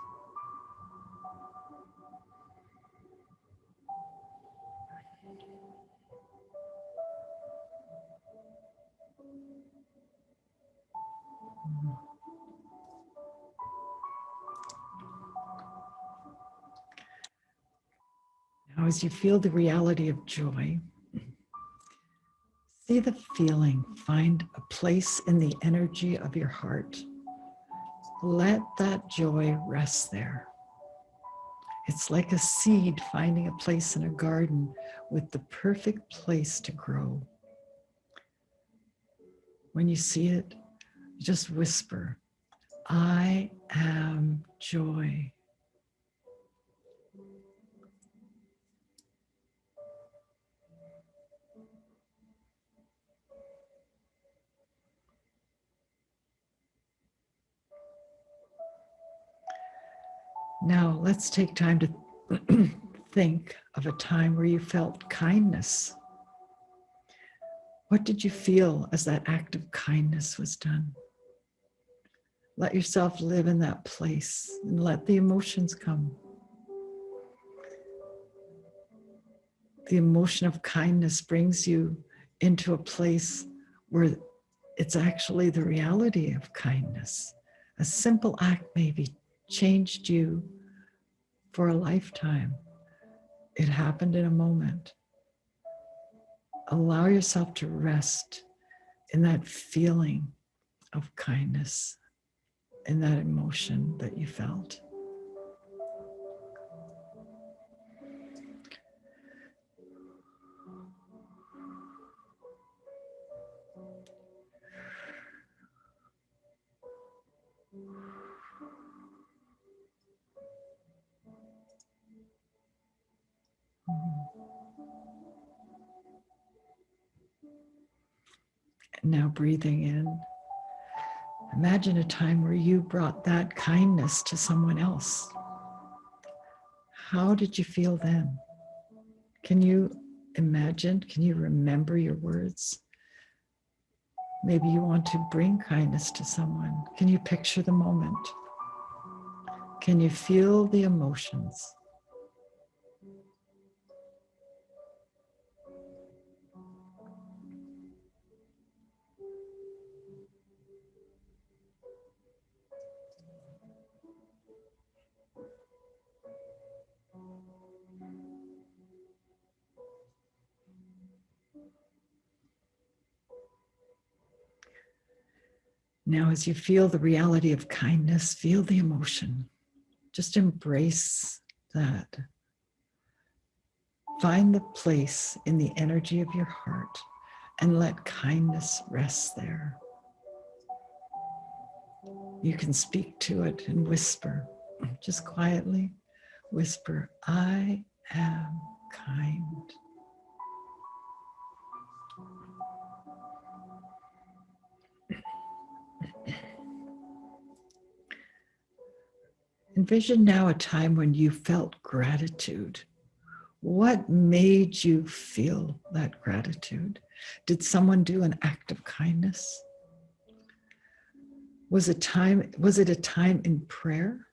Now, as you feel the reality of joy, see the feeling, find a place in the energy of your heart. Let that joy rest there. It's like a seed finding a place in a garden with the perfect place to grow. When you see it, just whisper, I am joy. Now let's take time to think of a time where you felt kindness. What did you feel as that act of kindness was done? Let yourself live in that place and let the emotions come. The emotion of kindness brings you into a place where it's actually the reality of kindness. A simple act maybe changed you for a lifetime. It happened in a moment. Allow yourself to rest in that feeling of kindness, in that emotion that you felt. Now breathing in, imagine a time where you brought that kindness to someone else. How did you feel then? Can you imagine? Can you remember your words? Maybe you want to bring kindness to someone. Can you picture the moment? Can you feel the emotions? Now, as you feel the reality of kindness, feel the emotion. Just embrace that. Find the place in the energy of your heart and let kindness rest there. You can speak to it and whisper, just quietly whisper, I am kind. Envision now a time when you felt gratitude. What made you feel that gratitude? Did someone do an act of kindness? Was it a time in prayer?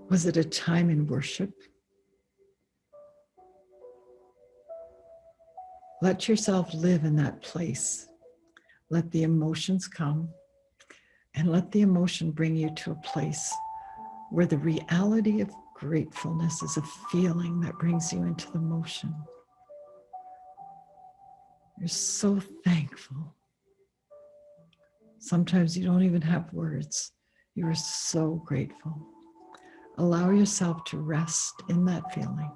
Was it a time in worship? Let yourself live in that place. Let the emotions come, and let the emotion bring you to a place where the reality of gratefulness is a feeling that brings you into the motion. You're so thankful. Sometimes you don't even have words. You are so grateful. Allow yourself to rest in that feeling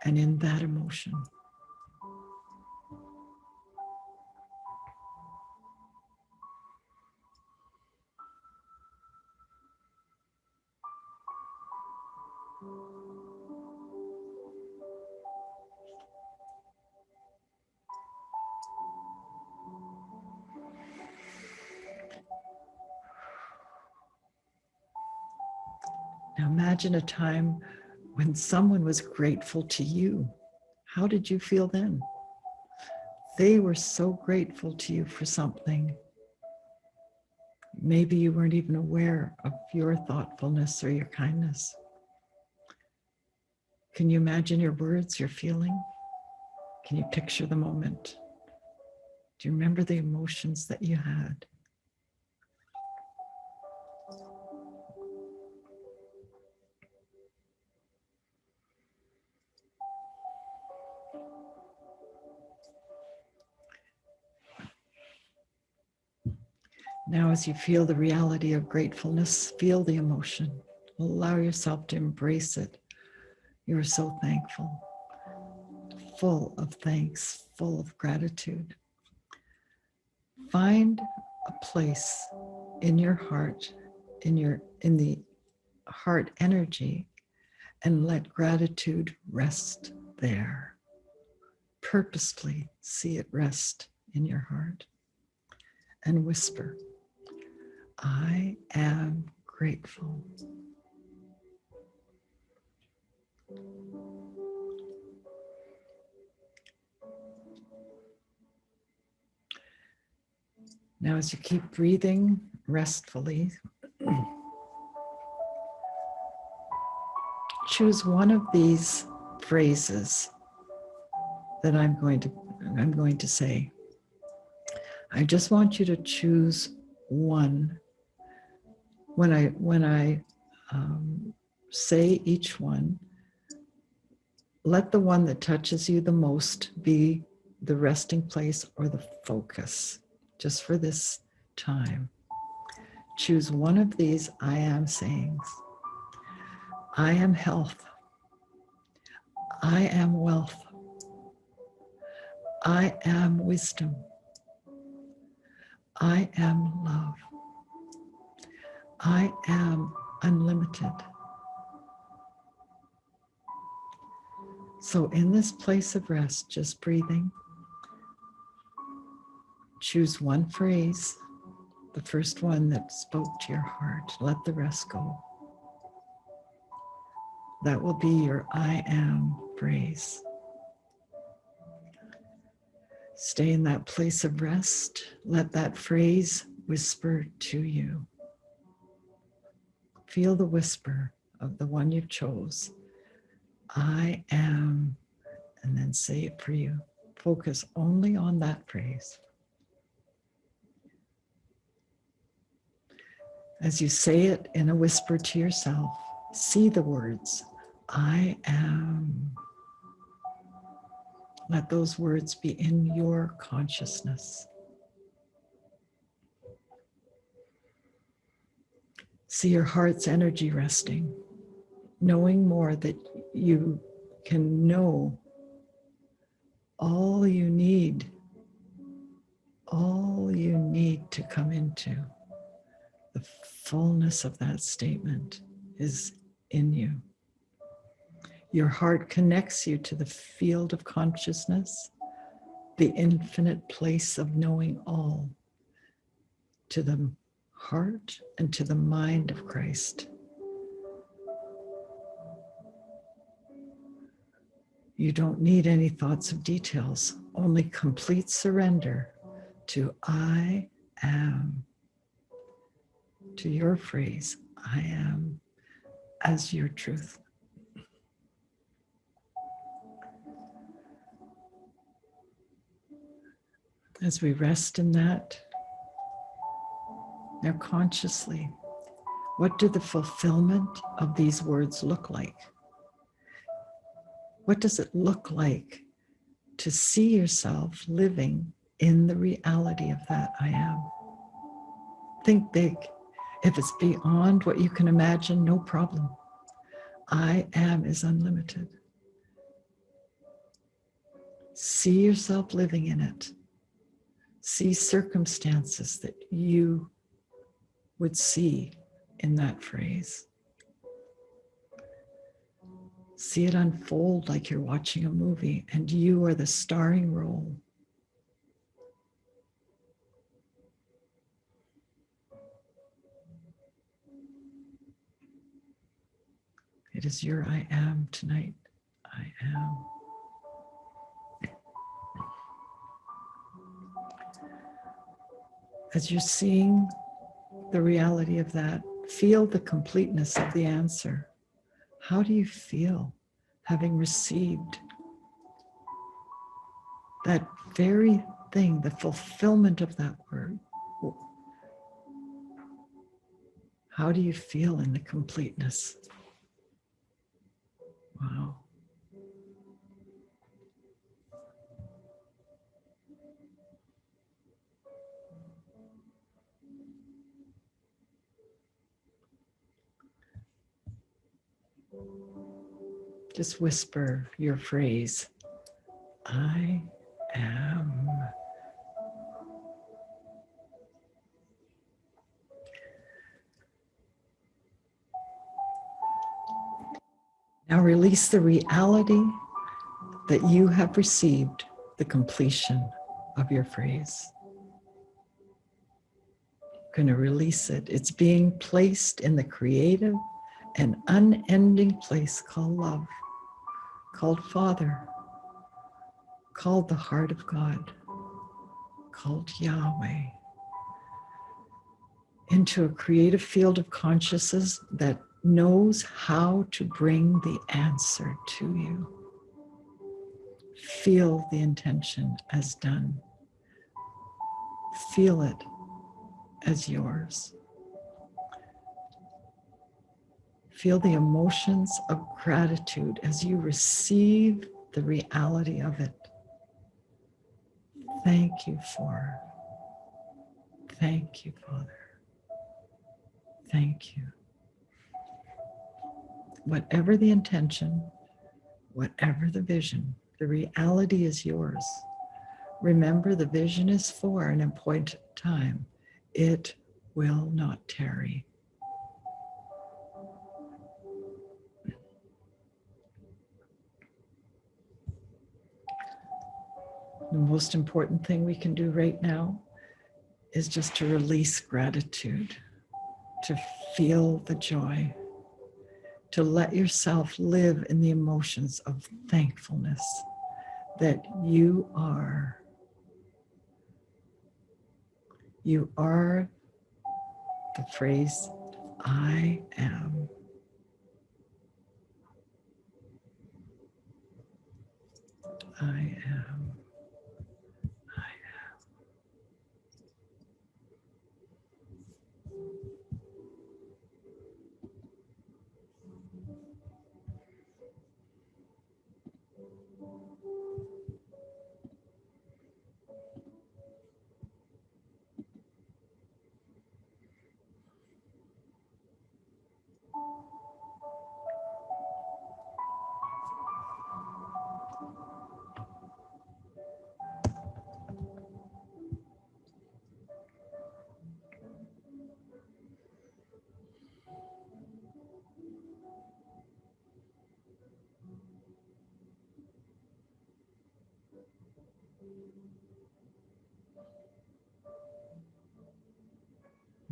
and in that emotion. Now imagine a time when someone was grateful to you. How did you feel then? They were so grateful to you for something. Maybe you weren't even aware of your thoughtfulness or your kindness. Can you imagine your words, your feeling? Can you picture the moment? Do you remember the emotions that you had? Now, as you feel the reality of gratefulness, feel the emotion. Allow yourself to embrace it. You are so thankful, full of thanks, full of gratitude. Find a place in your heart, in the heart energy, and let gratitude rest there. Purposefully see it rest in your heart and whisper, I am grateful. Now, as you keep breathing restfully, choose one of these phrases that I'm going to say. I just want you to choose one. When I say each one, let the one that touches you the most be the resting place or the focus, just for this time. Choose one of these I am sayings. I am health. I am wealth. I am wisdom. I am love. I am unlimited. So in this place of rest, just breathing, choose one phrase, the first one that spoke to your heart. Let the rest go. That will be your I am phrase. Stay in that place of rest. Let that phrase whisper to you. Feel the whisper of the one you chose. I am, and then say it for you. Focus only on that phrase. As you say it in a whisper to yourself, see the words, I am. Let those words be in your consciousness. See your heart's energy resting, knowing more that you can know all you need all you need to come into. The fullness of that statement is in you. Your heart connects you to the field of consciousness, the infinite place of knowing all, to the heart and to the mind of Christ. You don't need any thoughts of details, only complete surrender to I am, to your phrase, I am, as your truth. As we rest in that, now consciously, what do the fulfillment of these words look like? What does it look like to see yourself living in the reality of that I am? Think big. If it's beyond what you can imagine, no problem. I am is unlimited. See yourself living in it. See circumstances that you would see in that phrase. See it unfold like you're watching a movie and you are the starring role. It is your I am tonight. I am. As you're seeing the reality of that, feel the completeness of the answer. How do you feel having received that very thing, the fulfillment of that word? How do you feel in the completeness? Wow. Just whisper your phrase, I am. Now release the reality that you have received the completion of your phrase. Going to release it. It's being placed in the creative and unending place called love, called Father, called the heart of God, called Yahweh, into a creative field of consciousness that knows how to bring the answer to you. Feel the intention as done. Feel it as yours. Feel the emotions of gratitude as you receive the reality of it. Thank you, Thank you, Father. Thank you. Whatever the intention, whatever the vision, the reality is yours. Remember, the vision is for an appointed time. It will not tarry. The most important thing we can do right now is just to release gratitude, to feel the joy, to let yourself live in the emotions of thankfulness that you are the phrase, I am. I am. I am.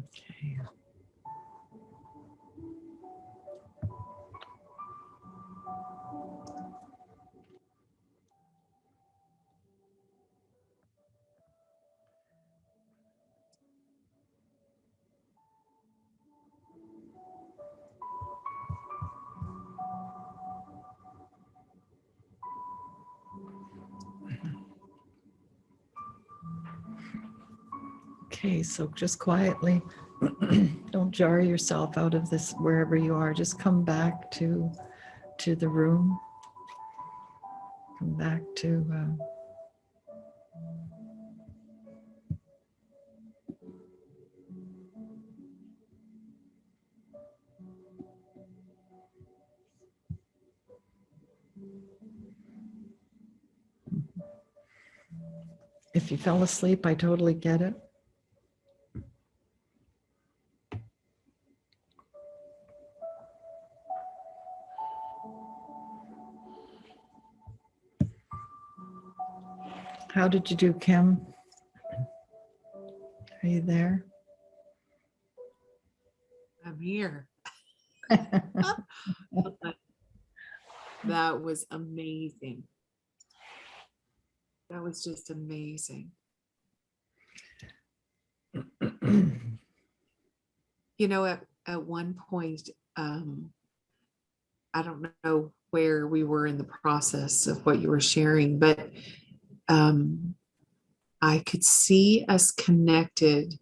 Okay. Okay, so just quietly, don't jar yourself out of this wherever you are. Just come back to the room. Come back to if you fell asleep, I totally get it. How did you do, Kim? Are you there? I'm here. That was amazing. That was just amazing. You know, at one point, I don't know where we were in the process of what you were sharing, but I could see us connected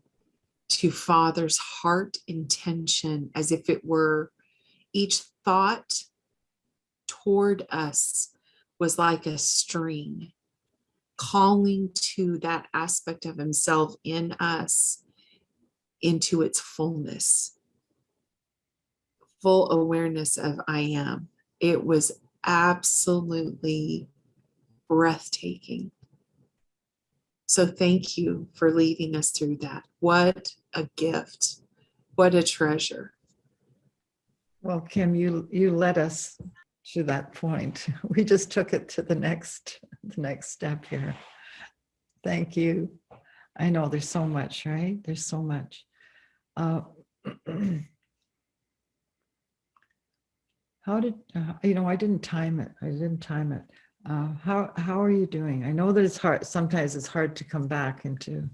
to Father's heart intention, as if it were each thought toward us was like a string calling to that aspect of himself in us into its fullness, full awareness of I am. It was absolutely breathtaking. So thank you for leading us through that. What a gift. What a treasure. Well, Kim, you led us to that point. We just took it to the next step here. Thank you. I know there's so much, right? There's so much. How did I didn't time it. How are you doing? I know that it's hard. Sometimes it's hard to come back into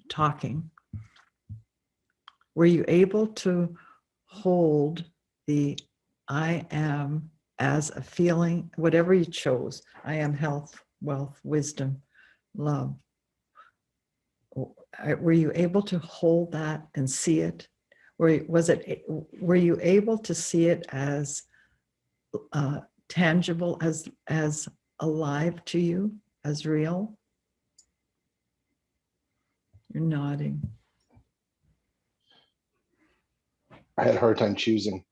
talking. Were you able to hold the I am as a feeling, whatever you chose? I am health, wealth, wisdom, love. Were you able to hold that and see it? Were you able to see it as tangible, as alive to you, as real? You're nodding. I had a hard time choosing.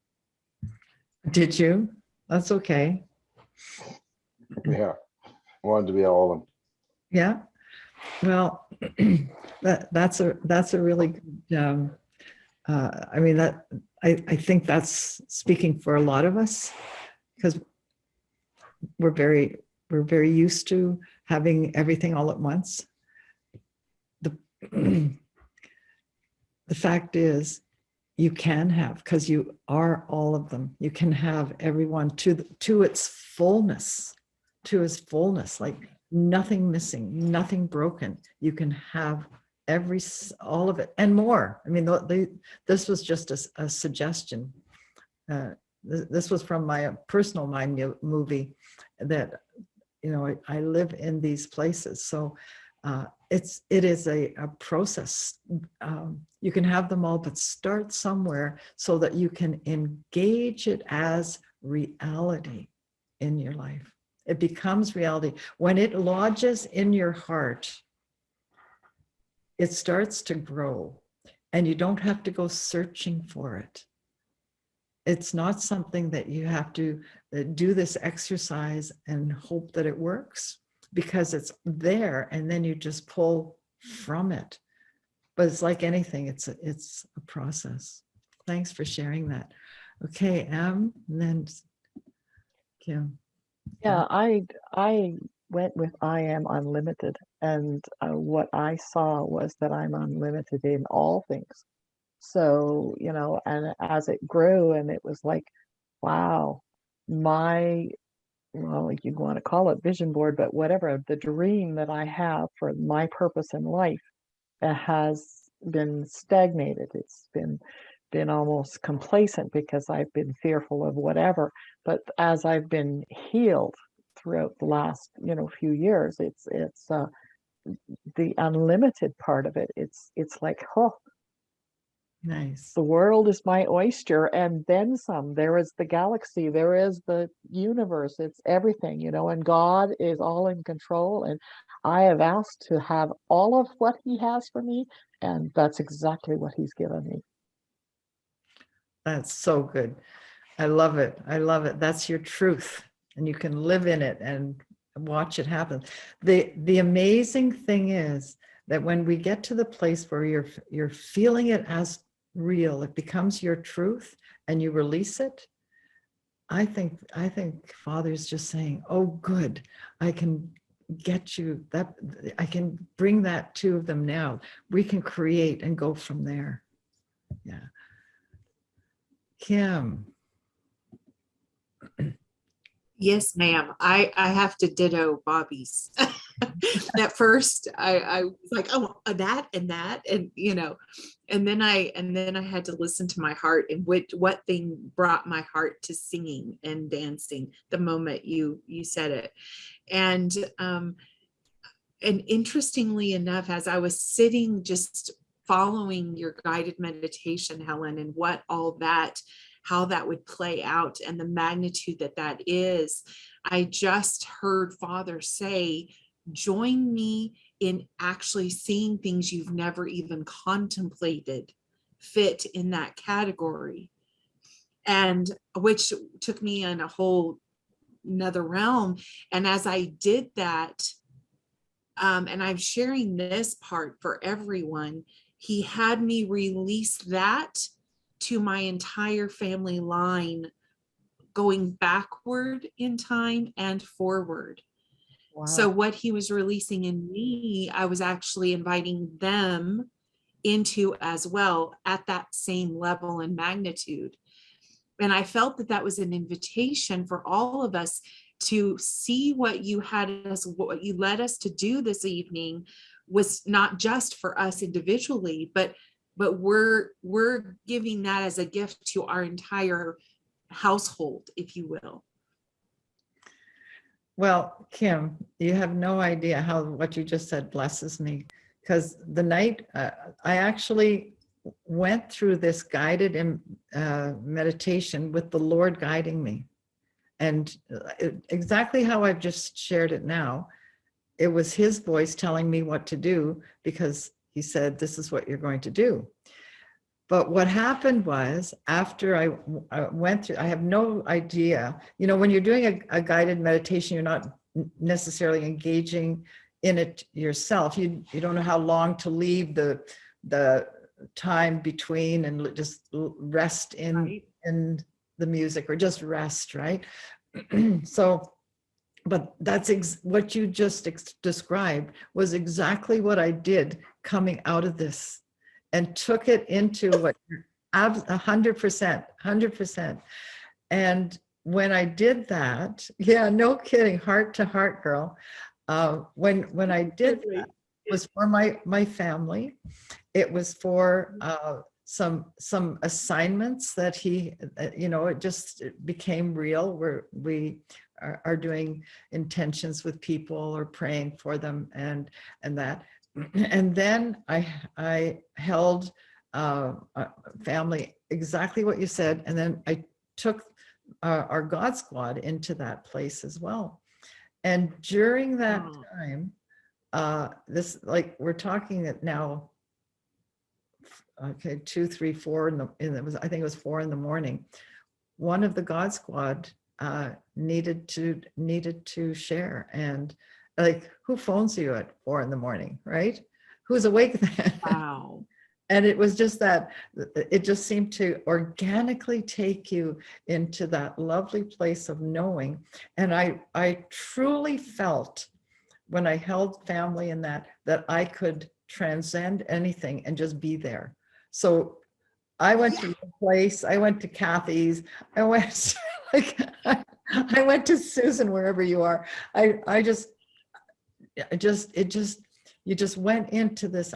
Did you? That's okay. Yeah, I wanted to be all of them. Yeah. Well, that's a really good. I mean, that I think that's speaking for a lot of us, because we're very used to having everything all at once. The fact is, you can have, because you are all of them. You can have everyone to its fullness, like nothing missing, nothing broken. You can have all of it and more. I mean, this was just a suggestion. This was from my personal mind movie that, I live in these places. So it is a process. You can have them all, but start somewhere so that you can engage it as reality in your life. It becomes reality. When it lodges in your heart, it starts to grow, and you don't have to go searching for it. It's not something that you have to do this exercise and hope that it works, because it's there and then you just pull from it. But it's like anything, it's a process. Thanks for sharing that. Okay, and then Kim. Yeah, I went with I am unlimited, and what I saw was that I'm unlimited in all things. So, and as it grew, and it was like, wow, my, well, you want to call it vision board, but whatever, the dream that I have for my purpose in life has been stagnated. It's been almost complacent because I've been fearful of whatever. But as I've been healed throughout the last, few years, it's the unlimited part of it. It's like, oh, Nice. the world is my oyster and then some. There is the galaxy, there is the universe, it's everything, and God is all in control. And I have asked to have all of what He has for me, and that's exactly what He's given me. That's so good. I love it. I love it. That's your truth, and you can live in it and watch it happen. The amazing thing is that when we get to the place where you're feeling it as real, it becomes your truth, and you release it. I think Father's just saying, "Oh, good, I can get you that. I can bring that to them now. We can create and go from there." Yeah. Kim. Yes, ma'am. I have to ditto Bobby's. At first, I was like, oh, that and that, and and then I had to listen to my heart and what thing brought my heart to singing and dancing the moment you said it, and interestingly enough, as I was sitting just following your guided meditation, Helen, and what all that, how that would play out and the magnitude that is, I just heard Father say, join me in actually seeing things you've never even contemplated fit in that category. And which took me in a whole another realm. And as I did that, and I'm sharing this part for everyone, He had me release that to my entire family line, going backward in time and forward. Wow. So what He was releasing in me, I was actually inviting them into as well at that same level and magnitude. And I felt that was an invitation for all of us to see what you led us to do this evening was not just for us individually, but we're giving that as a gift to our entire household, if you will. Well, Kim, you have no idea how what you just said blesses me, because the night I actually went through this guided meditation with the Lord guiding me. And exactly how I've just shared it now, it was His voice telling me what to do, because He said, this is what you're going to do. But what happened was, after I went through, I have no idea, when you're doing a guided meditation, you're not necessarily engaging in it yourself. You don't know how long to leave the time between and just rest in the music, or just rest, right? So, but that's what you just described was exactly what I did coming out of this, and took it into what 100%. And when I did that, yeah, no kidding, heart to heart, girl. When I did that, it was for my family. It was for some assignments that it just became real, where we are doing intentions with people or praying for them and that. And then I held family, exactly what you said. And then I took our God Squad into that place as well. And during that time, this, like, we're talking it now, okay, 2, 3, 4, and it was, I think it was 4 a.m. One of the God Squad needed to share, and like, who phones you at 4 a.m, right? Who's awake then? Wow. And it was just that, it just seemed to organically take you into that lovely place of knowing. And I truly felt when I held family in that I could transcend anything and just be there. So I went to your place, I went to Kathy's, I went like, I went to Susan, wherever you are. You just went into this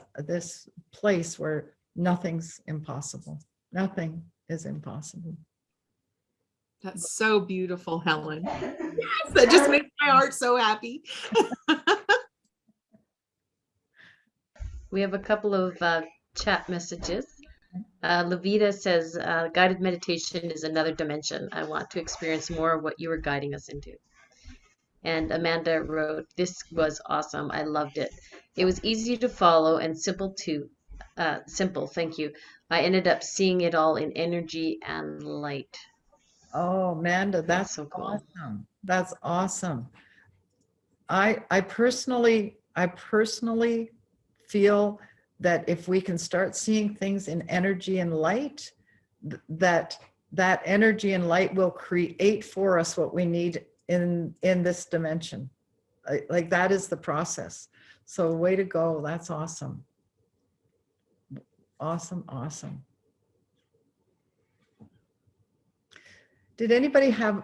place where nothing's impossible. Nothing is impossible. That's so beautiful, Helen. Yes, that just makes my heart so happy. We have a couple of chat messages. Levita says, guided meditation is another dimension. I want to experience more of what you were guiding us into. And Amanda wrote, this was awesome. I loved it. It was easy to follow and simple. Thank you. I ended up seeing it all in energy and light. Oh, Amanda, that's so cool. awesome. That's awesome. I personally feel that if we can start seeing things in energy and light, that energy and light will create for us what we need in this dimension. Like that is the process. So way to go. That's awesome. Awesome, awesome. Did anybody have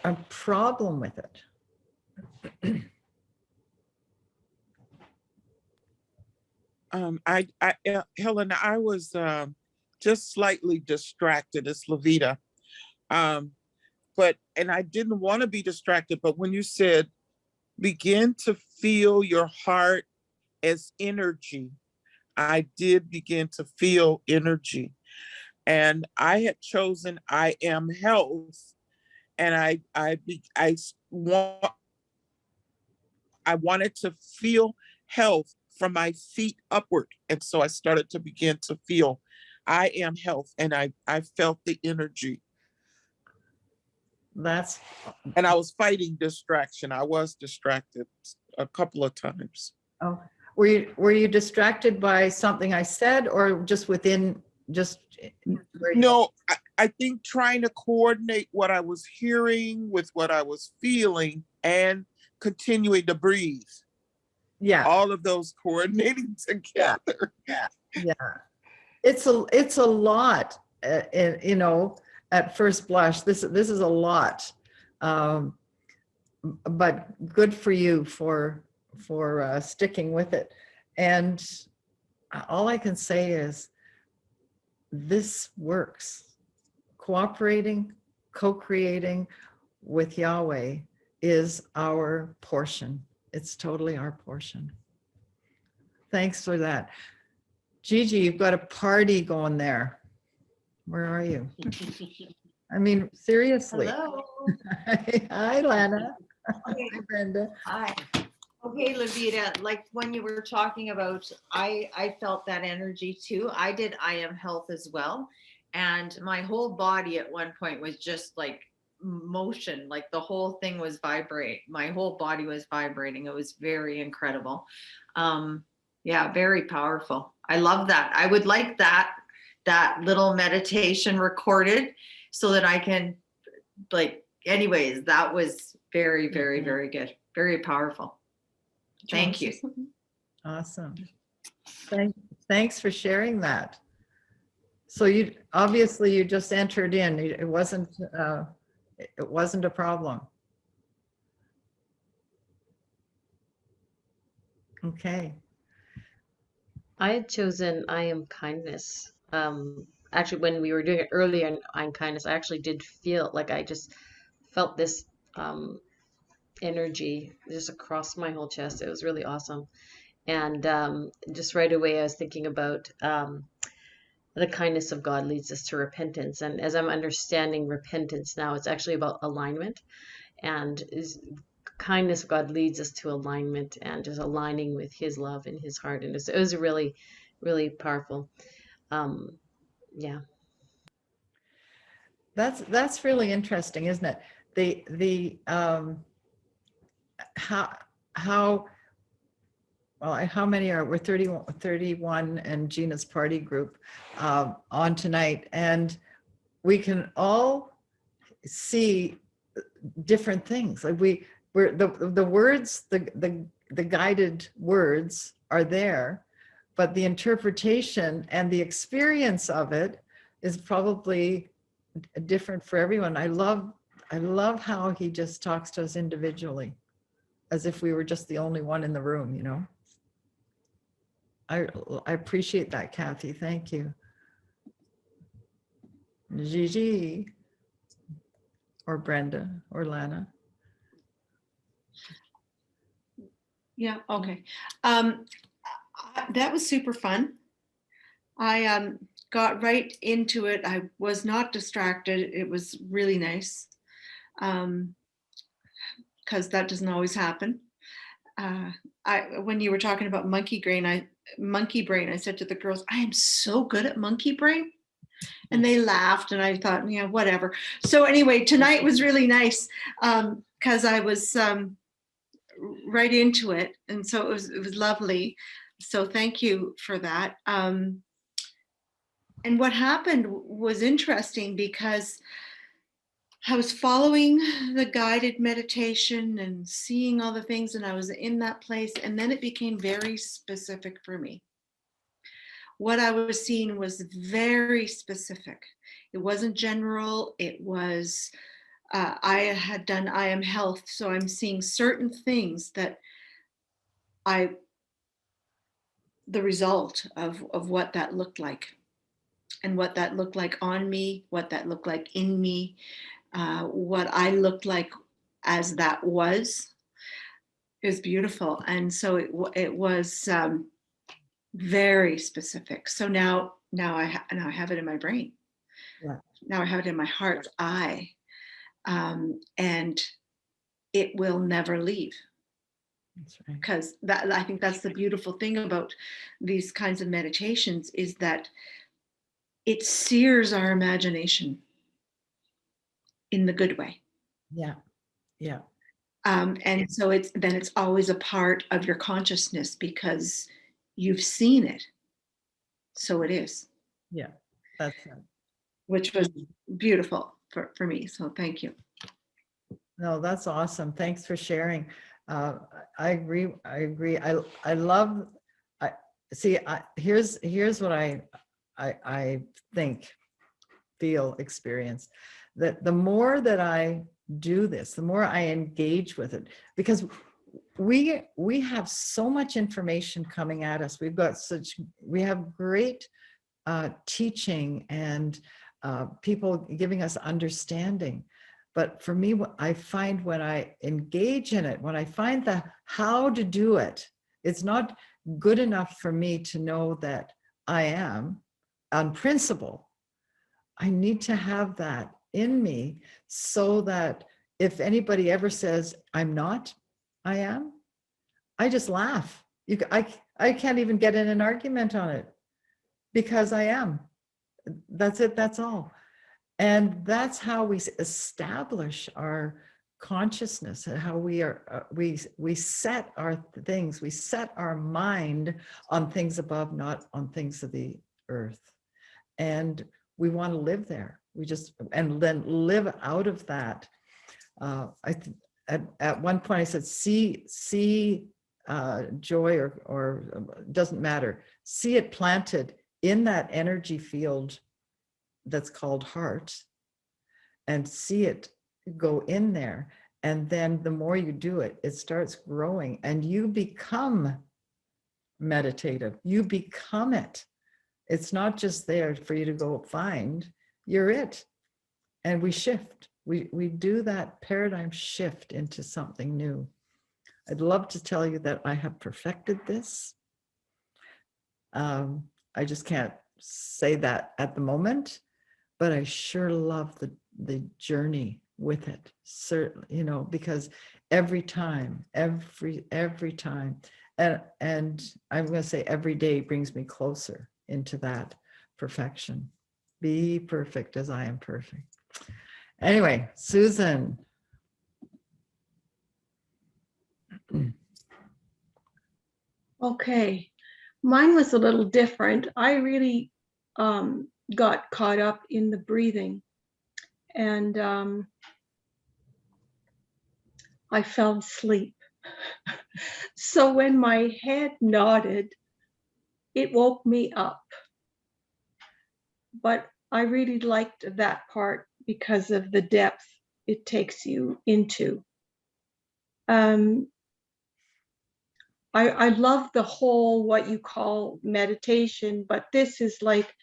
a problem with it? Helen, I was just slightly distracted. It's Levita. And I didn't want to be distracted, but when you said, begin to feel your heart as energy, I did begin to feel energy. And I had chosen I am health. And I wanted to feel health from my feet upward. And so I started to begin to feel I am health. And I felt the energy. And I was fighting distraction. I was distracted a couple of times. Oh, were you distracted by something I said, or just within No, I think trying to coordinate what I was hearing with what I was feeling and continuing to breathe. Yeah. All of those coordinating together. Yeah. It's a lot, at first blush. This is a lot. But good for you for sticking with it. And all I can say is this works. Cooperating, co-creating with Yahweh is our portion. It's totally our portion. Thanks for that. Gigi, you've got a party going there. Where are you? I mean, seriously. Hello. Hi, Lana. Okay. Hi, Brenda. Hi. Okay, Levita, like when you were talking about, I felt that energy too. I am health as well. And my whole body at one point was just like motion, like the whole thing was my whole body was vibrating. It was very incredible. Yeah, very powerful. I love that. I would like that little meditation recorded so that I can, like, anyways, that was very, very, very good. Very powerful. Thank you. Awesome. Thanks for sharing that. So you obviously just entered in. It wasn't a problem. Okay. I had chosen I am kindness. Actually, when we were doing it earlier on kindness, I actually did feel like I just felt this energy just across my whole chest. It was really awesome. And just right away, I was thinking about the kindness of God leads us to repentance. And as I'm understanding repentance now, it's actually about alignment. And kindness of God leads us to alignment and just aligning with his love and his heart. And it was really, really powerful. Yeah. That's really interesting, isn't it? The how well, how many are, we're 31 and Gina's party group on tonight. And we can all see different things. Like we're the words, the guided words are there, but the interpretation and the experience of it is probably different for everyone. I love how he just talks to us individually, as if we were just the only one in the room, you know. I appreciate that, Kathy. Thank you. Gigi or Brenda or Lana. Yeah, okay. That was super fun. I got right into it. I was not distracted. It was really nice, because that doesn't always happen. When you were talking about monkey brain, I said to the girls, I am so good at monkey brain. And they laughed, and I thought, yeah, whatever. So anyway, tonight was really nice, because I was right into it. And so it was lovely. So thank you for that. And what happened was interesting, because I was following the guided meditation and seeing all the things, and I was in that place. And then it became very specific for me. What I was seeing was very specific. It wasn't general. It was, I had done I Am Health. So I'm seeing certain things that the result of what that looked like, and what that looked like on me, what that looked like in me, what I looked like as that was. It was beautiful. And so it was very specific. So now I have it in my brain. Yeah. Now I have it in my heart's eye, and it will never leave. That's right. Because I think that's the beautiful thing about these kinds of meditations, is that it sears our imagination in the good way. Yeah. Yeah. And so it's always a part of your consciousness, because you've seen it. So it is. Yeah. That's it. Which was beautiful for me. So thank you. No, that's awesome. Thanks for sharing. I agree. I love, here's what I think, feel, experience, that the more that I do this, the more I engage with it, because we have so much information coming at us. We have great teaching and people giving us understanding. But for me, what I find when I engage in it, when I find the how to do it, it's not good enough for me to know that I am on principle. I need to have that in me, so that if anybody ever says I'm not, I am, I just laugh. I can't even get in an argument on it, because I am. That's it. That's all. And that's how we establish our consciousness, and how we are, we set our things, we set our mind on things above, not on things of the earth. And we want to live there. And then live out of that. At one point I said, see joy, or doesn't matter. See it planted in that energy field that's called heart, and see it go in there. And then the more you do it, it starts growing, and you become meditative. You become it. It's not just there for you to go find. You're it. And we shift. We do that paradigm shift into something new. I'd love to tell you that I have perfected this. I just can't say that at the moment, but I sure love the journey with it. Certainly, you know, because every time, every time, and I'm going to say every day brings me closer into that perfection. Be perfect as I am perfect. Anyway, Susan. Okay. Mine was a little different. I really got caught up in the breathing, and I fell asleep. So when my head nodded, it woke me up. But I really liked that part because of the depth it takes you into. I love the whole what you call meditation, but this is like,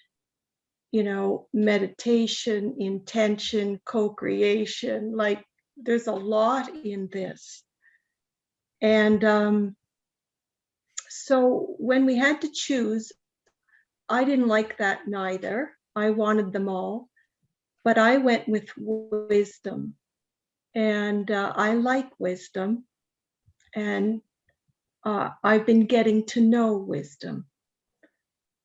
meditation, intention, co-creation. Like there's a lot in this. And so when we had to choose, I didn't like that neither. I wanted them all, but I went with wisdom. And I like wisdom. And I've been getting to know wisdom.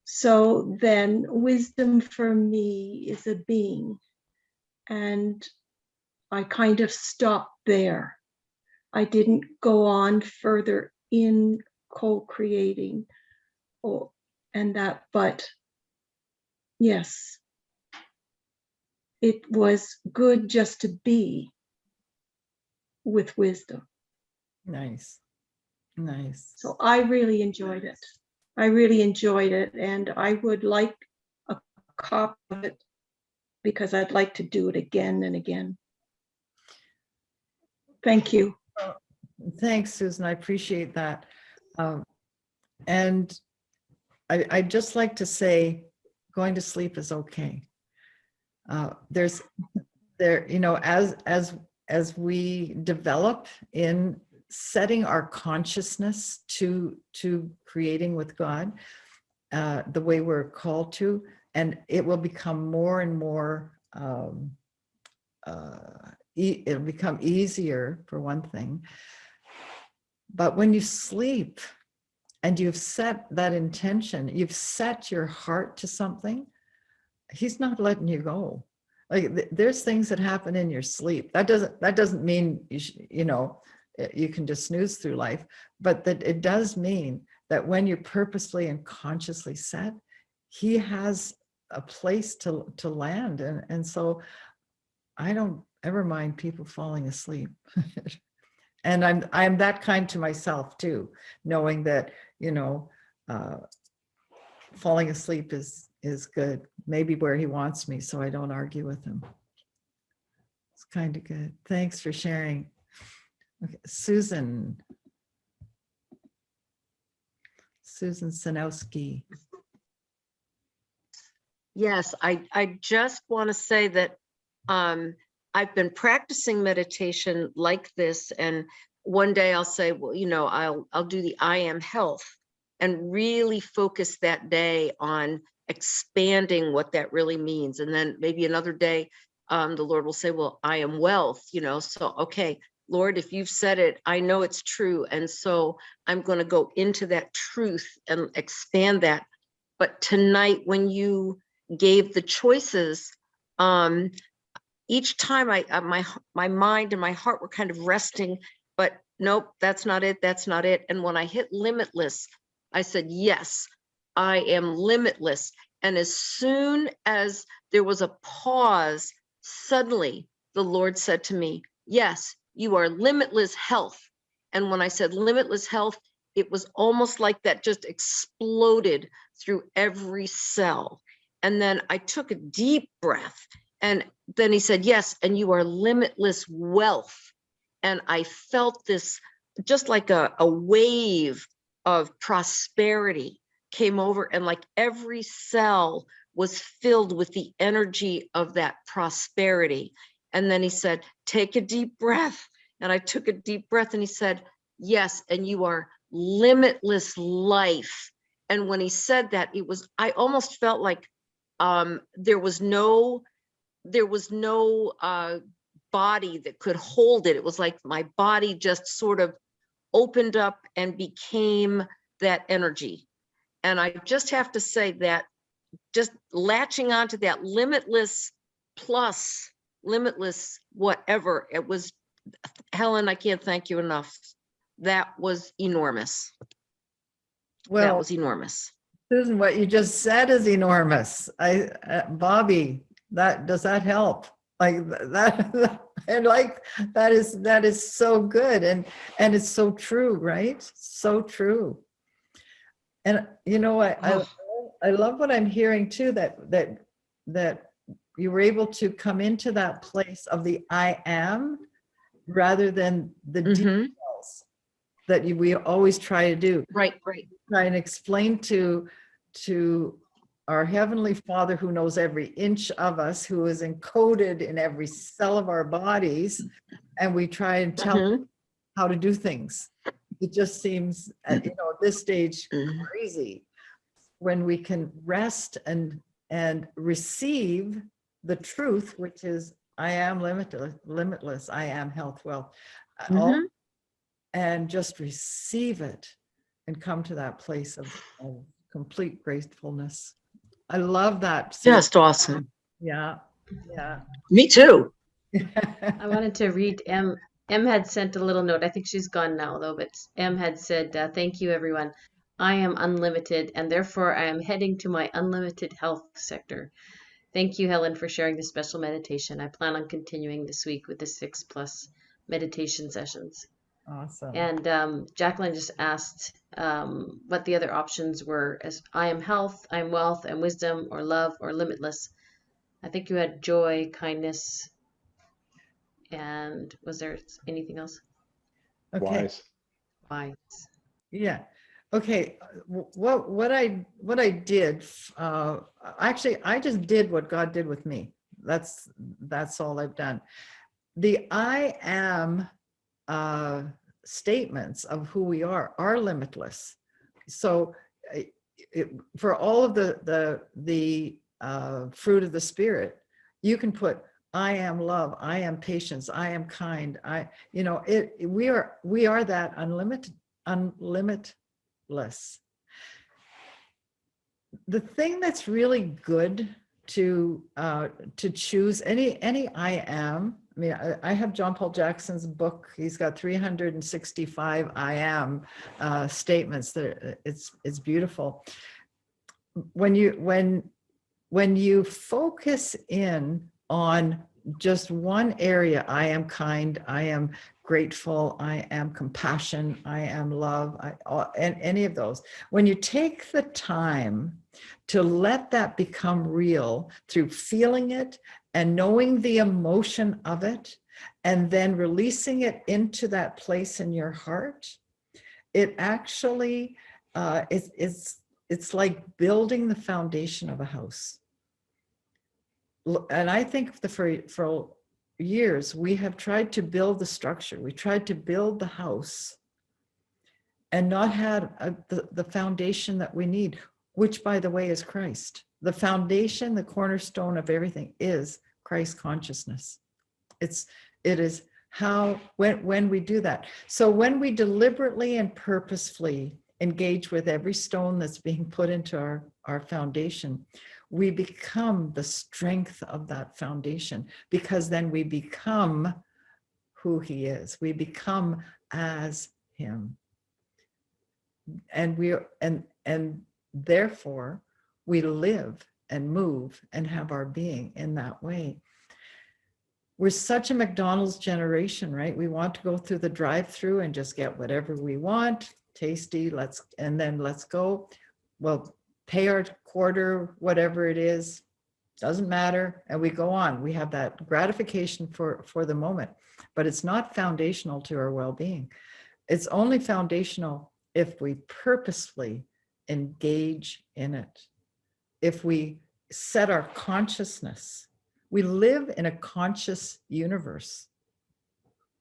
So then wisdom for me is a being. And I kind of stopped there. I didn't go on further in co-creating but yes, it was good just to be with wisdom. Nice. Nice. So I really enjoyed it. And I would like a copy of it because I'd like to do it again and again. Thank you. Thanks, Susan. I appreciate that. And I'd just like to say, going to sleep is okay. As we develop in setting our consciousness to creating with God, the way we're called to, and it will become more and more, it'll become easier for one thing. But when you sleep and you've set that intention, you've set your heart to something, he's not letting you go. Like there's things that happen in your sleep. That doesn't mean you can just snooze through life, but that it does mean that when you're purposely and consciously set, he has a place to land. And so I don't ever mind people falling asleep. And I'm that kind to myself too, knowing that, falling asleep is good, maybe where he wants me, so I don't argue with him. It's kind of good. Thanks for sharing. Okay, Susan Sanowski. Yes, I just want to say that I've been practicing meditation like this, and one day I'll say, well, I'll do the I am health and really focus that day on expanding what that really means. And then maybe another day, the Lord will say, well, I am wealth, so, okay, Lord, if you've said it, I know it's true. And so I'm going to go into that truth and expand that. But tonight, when you gave the choices, each time my mind and my heart were kind of resting, but nope, that's not it. And when I hit limitless, I said, yes, I am limitless. And as soon as there was a pause, suddenly the Lord said to me, yes, you are limitless health. And when I said limitless health, it was almost like that just exploded through every cell. And then I took a deep breath, and then he said, yes, and you are limitless wealth. And I felt this just like a wave of prosperity came over, and like every cell was filled with the energy of that prosperity. And then he said, take a deep breath. And I took a deep breath, and he said, yes, and you are limitless life. And when he said that, I almost felt like there was no body that could hold it. It was like my body just sort of opened up and became that energy. And I just have to say that just latching onto that limitless plus limitless whatever, it was, Helen, I can't thank you enough. That was enormous. That Well, was enormous. Susan, what you just said is enormous. Bobby, does that help? Like that, and like that is so good, and it's so true, right? So true. And you know, I love what I'm hearing too, that you were able to come into that place of the I am rather than the Mhm. details that we always try to do. Right. Try and explain to our Heavenly Father, who knows every inch of us, who is encoded in every cell of our bodies, and we try and tell Mhm. him how to do things. It just seems at this stage Mhm. crazy when we can rest and receive the truth, which is I am limitless, I am health, wealth, all, Mhm. and just receive it and come to that place of complete gratefulness. I love that. Susan. Just awesome. Yeah. Me too. I wanted to read M. M had sent a little note. I think she's gone now, though, but M had said, thank you, everyone. I am unlimited, and therefore I am heading to my unlimited health sector. Thank you, Helen, for sharing this special meditation. I plan on continuing this week with the 6+ meditation sessions. Awesome. And Jacqueline just asked what the other options were, as I am health, I am wealth, and wisdom, or love, or limitless. I think you had joy, kindness, and was there anything else? Okay. Wise. Wise. Yeah. Okay. What I did, actually, I just did what God did with me. That's all I've done. The I am statements of who we are limitless. So for all of the fruit of the Spirit, you can put I am love, I am patience, I am kind. We are that unlimitless. The thing that's really good to choose any I am. I mean, I have John Paul Jackson's book. He's got 365 I am statements. That it's beautiful. When you focus in on just one area, I am kind, I am grateful, I am compassion, I am love, and any of those. When you take the time to let that become real through feeling it and knowing the emotion of it, and then releasing it into that place in your heart, it actually it's like building the foundation of a house. And I think for years, we have tried to build the structure. We tried to build the house and not had the foundation that we need, which, by the way, is Christ. The foundation, the cornerstone of everything is Christ consciousness. It is how, when we do that. So when we deliberately and purposefully engage with every stone that's being put into our foundation, we become the strength of that foundation, because then we become who he is. We become as him. And therefore we live and move and have our being in that way. We're such a McDonald's generation, right? We want to go through the drive-through and just get whatever we want, tasty, and then let's go. Well, pay our quarter, whatever it is, doesn't matter, and we go on. We have that gratification for the moment, but it's not foundational to our well-being. It's only foundational if we purposefully engage in it. If we set our consciousness. We live in a conscious universe.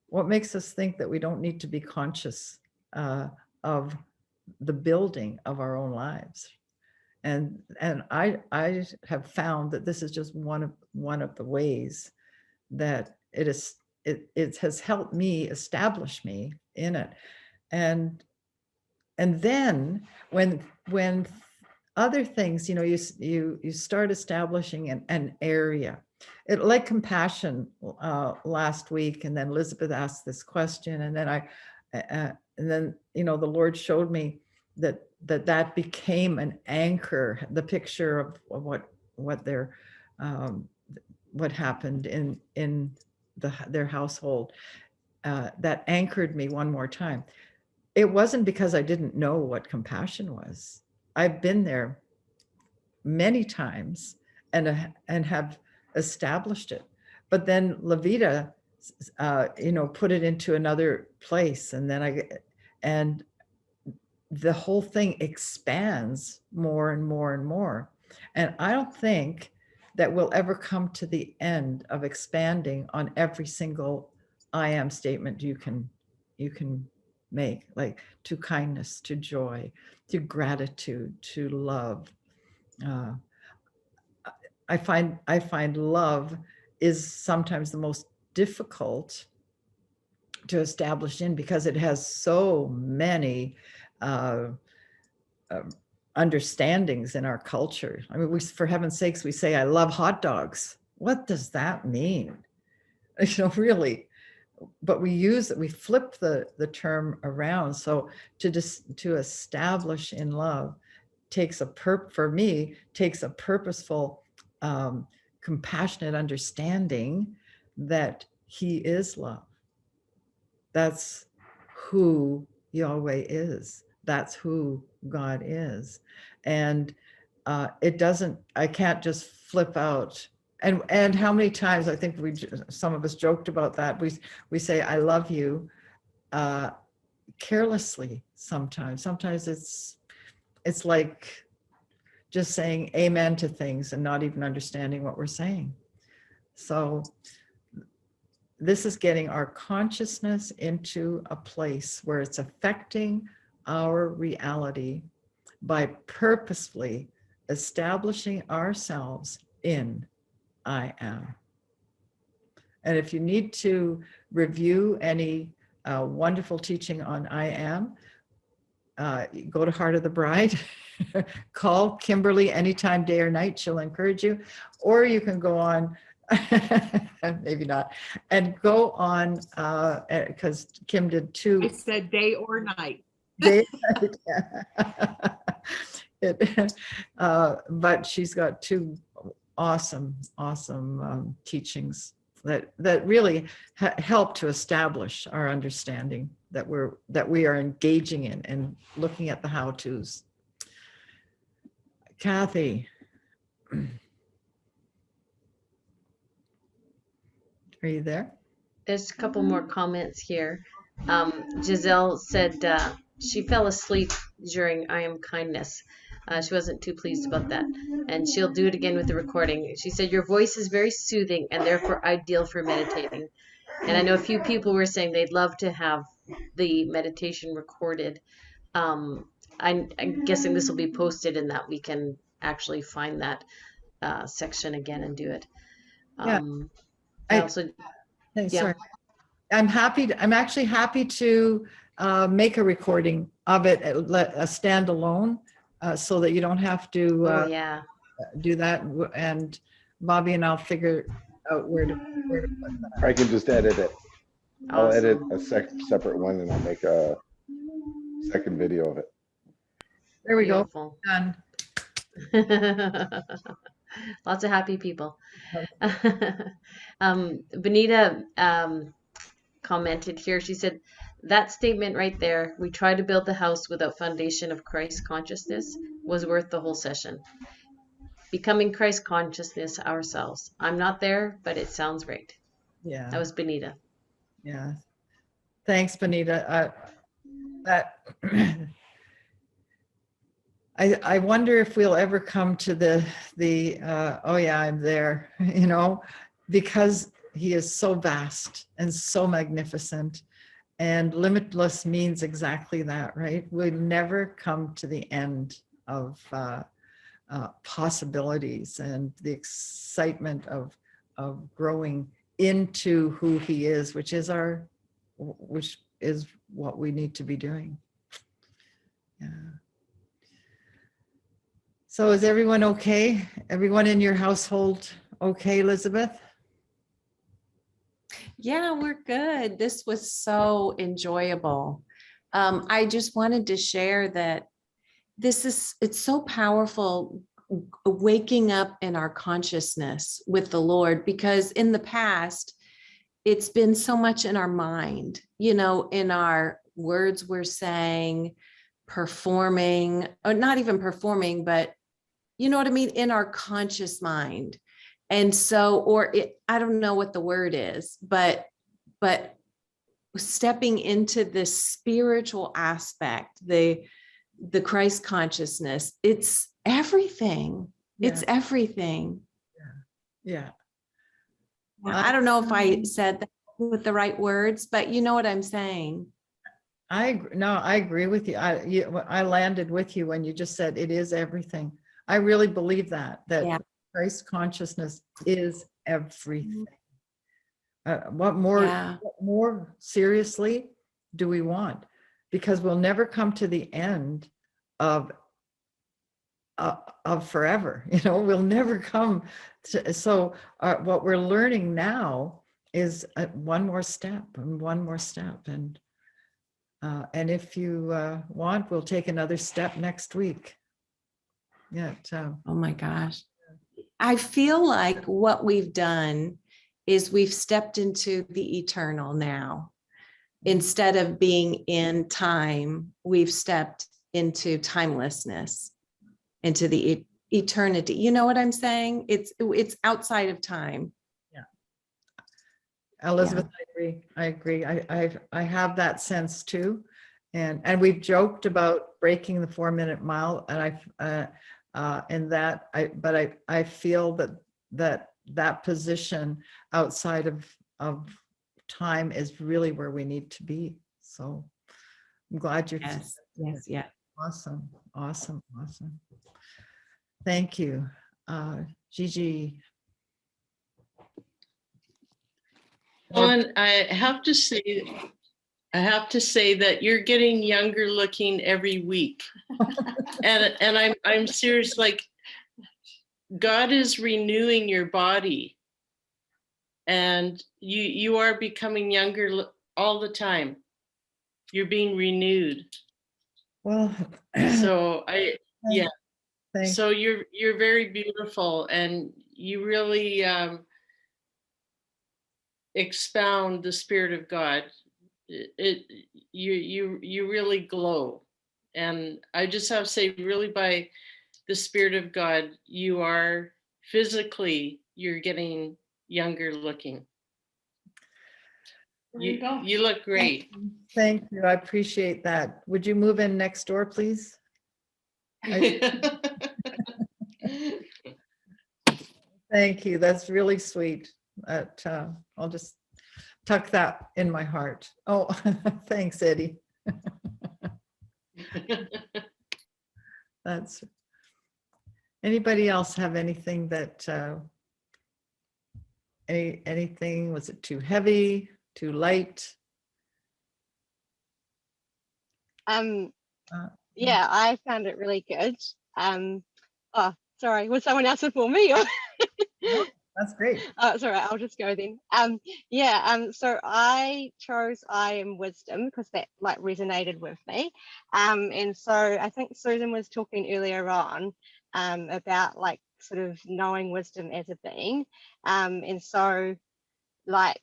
What makes us think that we don't need to be conscious of the building of our own lives? And I have found that this is just one of the ways that it has helped me establish me in it. And then when other things, you start establishing an area. It, like compassion last week, and then Elizabeth asked this question, and then the Lord showed me that became an anchor, the picture of what their what happened in their household, that anchored me one more time. It wasn't because I didn't know what compassion was. I've been there many times and have established it. But then Levita, put it into another place, and then the whole thing expands more and more and more. And I don't think that we'll ever come to the end of expanding on every single I am statement you can make, like to kindness, to joy, to gratitude, to love. I find love is sometimes the most difficult to establish in, because it has so many understandings in our culture. I mean, for heaven's sakes, we say, I love hot dogs. What does that mean? Really. But we flip the term around. So to establish in love takes for me, takes a purposeful, compassionate understanding that he is love. That's who Yahweh is. That's who God is. And I can't just flip out. And how many times, I think some of us joked about that. We say, I love you, carelessly sometimes. Sometimes it's like just saying amen to things and not even understanding what we're saying. So this is getting our consciousness into a place where it's affecting our reality by purposefully establishing ourselves in I am. And if you need to review any wonderful teaching on I am, go to Heart of the Bride, call Kimberly anytime, day or night, she'll encourage you. Or you can go on, maybe not, and go on, because Kim did two. I said day or night. Day or night. But she's got two awesome teachings that really help to establish our understanding that we are engaging in and looking at the how-tos. Kathy, are you there? There's a couple more comments here. Giselle said she fell asleep during I Am Kindness. She wasn't too pleased about that. And she'll do it again with the recording. She said, your voice is very soothing and therefore ideal for meditating. And I know a few people were saying they'd love to have the meditation recorded. I'm guessing this will be posted and that we can actually find that section again and do it. Sorry. I'm actually happy to make a recording of it, a standalone, so that you don't have to do that. And Bobby and I'll figure out where to put that. I can just edit it. I'll Awesome. edit a separate one and I'll make a second video of it. There we Beautiful. go. Done. Lots of happy people. Benita commented here. She said, that statement right there, we try to build the house without foundation of Christ consciousness, was worth the whole session. Becoming Christ consciousness ourselves. I'm not there, but it sounds right. Yeah. That was Benita. Yeah. Thanks, Benita. I wonder if we'll ever come to the oh yeah, I'm there, because he is so vast and so magnificent, and limitless means exactly that, right? We'll never come to the end of possibilities and the excitement of growing into who he is, which is what we need to be doing. Yeah. So is everyone okay? Everyone in your household okay, Elizabeth? Yeah, we're good. This was so enjoyable. I just wanted to share that it's so powerful waking up in our consciousness with the Lord, because in the past, it's been so much in our mind, you know, in our words we're saying, performing, or not even performing, but you know what I mean, in our conscious mind. And so, I don't know what the word is, but stepping into this spiritual aspect, the Christ consciousness, it's everything. It's everything. Yeah. I don't know if I said that with the right words, but you know what I'm saying. I agree with you. I landed with you when you just said it is everything. I really believe that Christ consciousness is everything. What more seriously do we want? Because we'll never come to the end of forever. You know, we'll never come to, so what we're learning now is one more step and one more step. And if you want, we'll take another step next week. Yeah. Oh my gosh. I feel like what we've done is we've stepped into the eternal now. Instead of being in time, we've stepped into timelessness, into the eternity. You know what I'm saying? It's outside of time. Yeah. Elizabeth, I agree. I have that sense too. And we've joked about breaking the 4-minute mile, and I feel that position outside of time is really where we need to be. So I'm glad you're yes. Awesome. Thank you. Gigi. Helen, I have to say that you're getting younger looking every week. and I'm serious, like God is renewing your body, and you are becoming younger all the time. You're being renewed. Well, so thanks. So you're very beautiful, and you really expound the Spirit of God. You really glow, and I just have to say, really, by the Spirit of God, you are physically, you're getting younger looking. You look great. Thank you. I appreciate that. Would you move in next door, please? Thank you. That's really sweet. I'll just tuck that in my heart. Oh, thanks, Eddie. That's. Anybody else have anything that anything, was it too heavy, too light? Yeah, I found it really good. Oh, sorry, was someone else before me? Or No, that's great. Oh, it's all right, I'll just go then. So I chose I Am Wisdom because that like resonated with me. And so I think Susan was talking earlier on about like sort of knowing wisdom as a being. And so like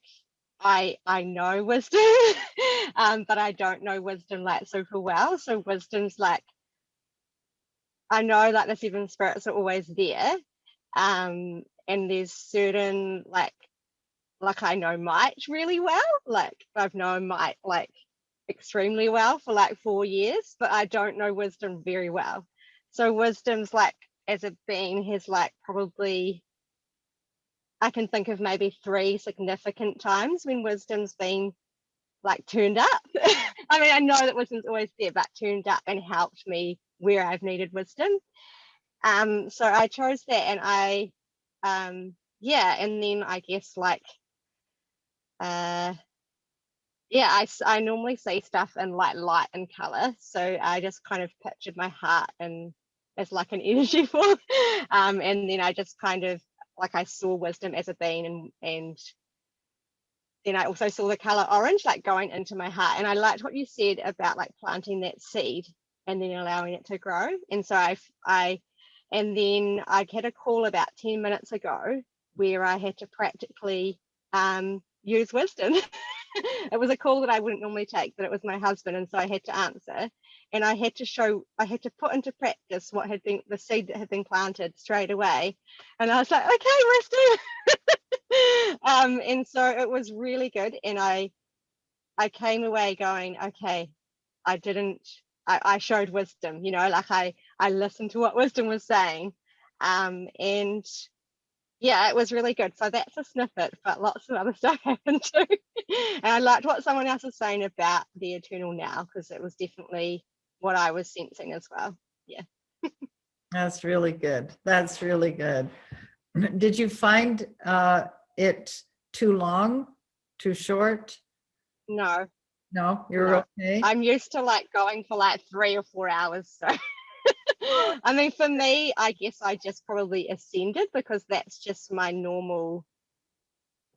I know wisdom, but I don't know wisdom like super well. So wisdom's like, I know like the seven spirits are always there. And there's certain like I know might really well. Like I've known might like extremely well for like 4 years, but I don't know wisdom very well. So wisdom's like as a being has like probably, I can think of maybe 3 significant times when wisdom's been like turned up. I mean, I know that wisdom's always there, but turned up and helped me where I've needed wisdom. So I chose that, and and then I guess like I normally see stuff in like light and color, so I just kind of pictured my heart and as like an energy form, and then I just kind of like I saw wisdom as a being, and then I also saw the color orange like going into my heart. And I liked what you said about like planting that seed and then allowing it to grow. And so and then I had a call about 10 minutes ago where I had to practically use wisdom. It was a call that I wouldn't normally take, but it was my husband, and so I had to answer. And I had to put into practice what had been the seed that had been planted straight away. And I was like, okay, wisdom. And so it was really good. And I came away going, okay, I showed wisdom, like I listened to what wisdom was saying. And yeah, it was really good. So that's a snippet, but lots of other stuff happened too. And I liked what someone else was saying about the eternal now, because it was definitely what I was sensing as well. Yeah. That's really good. That's really good. Did you find it too long, too short? No. No, you're No. okay. I'm used to like going for like 3 or 4 hours. So I mean, for me, I guess I just probably ascended because that's just my normal.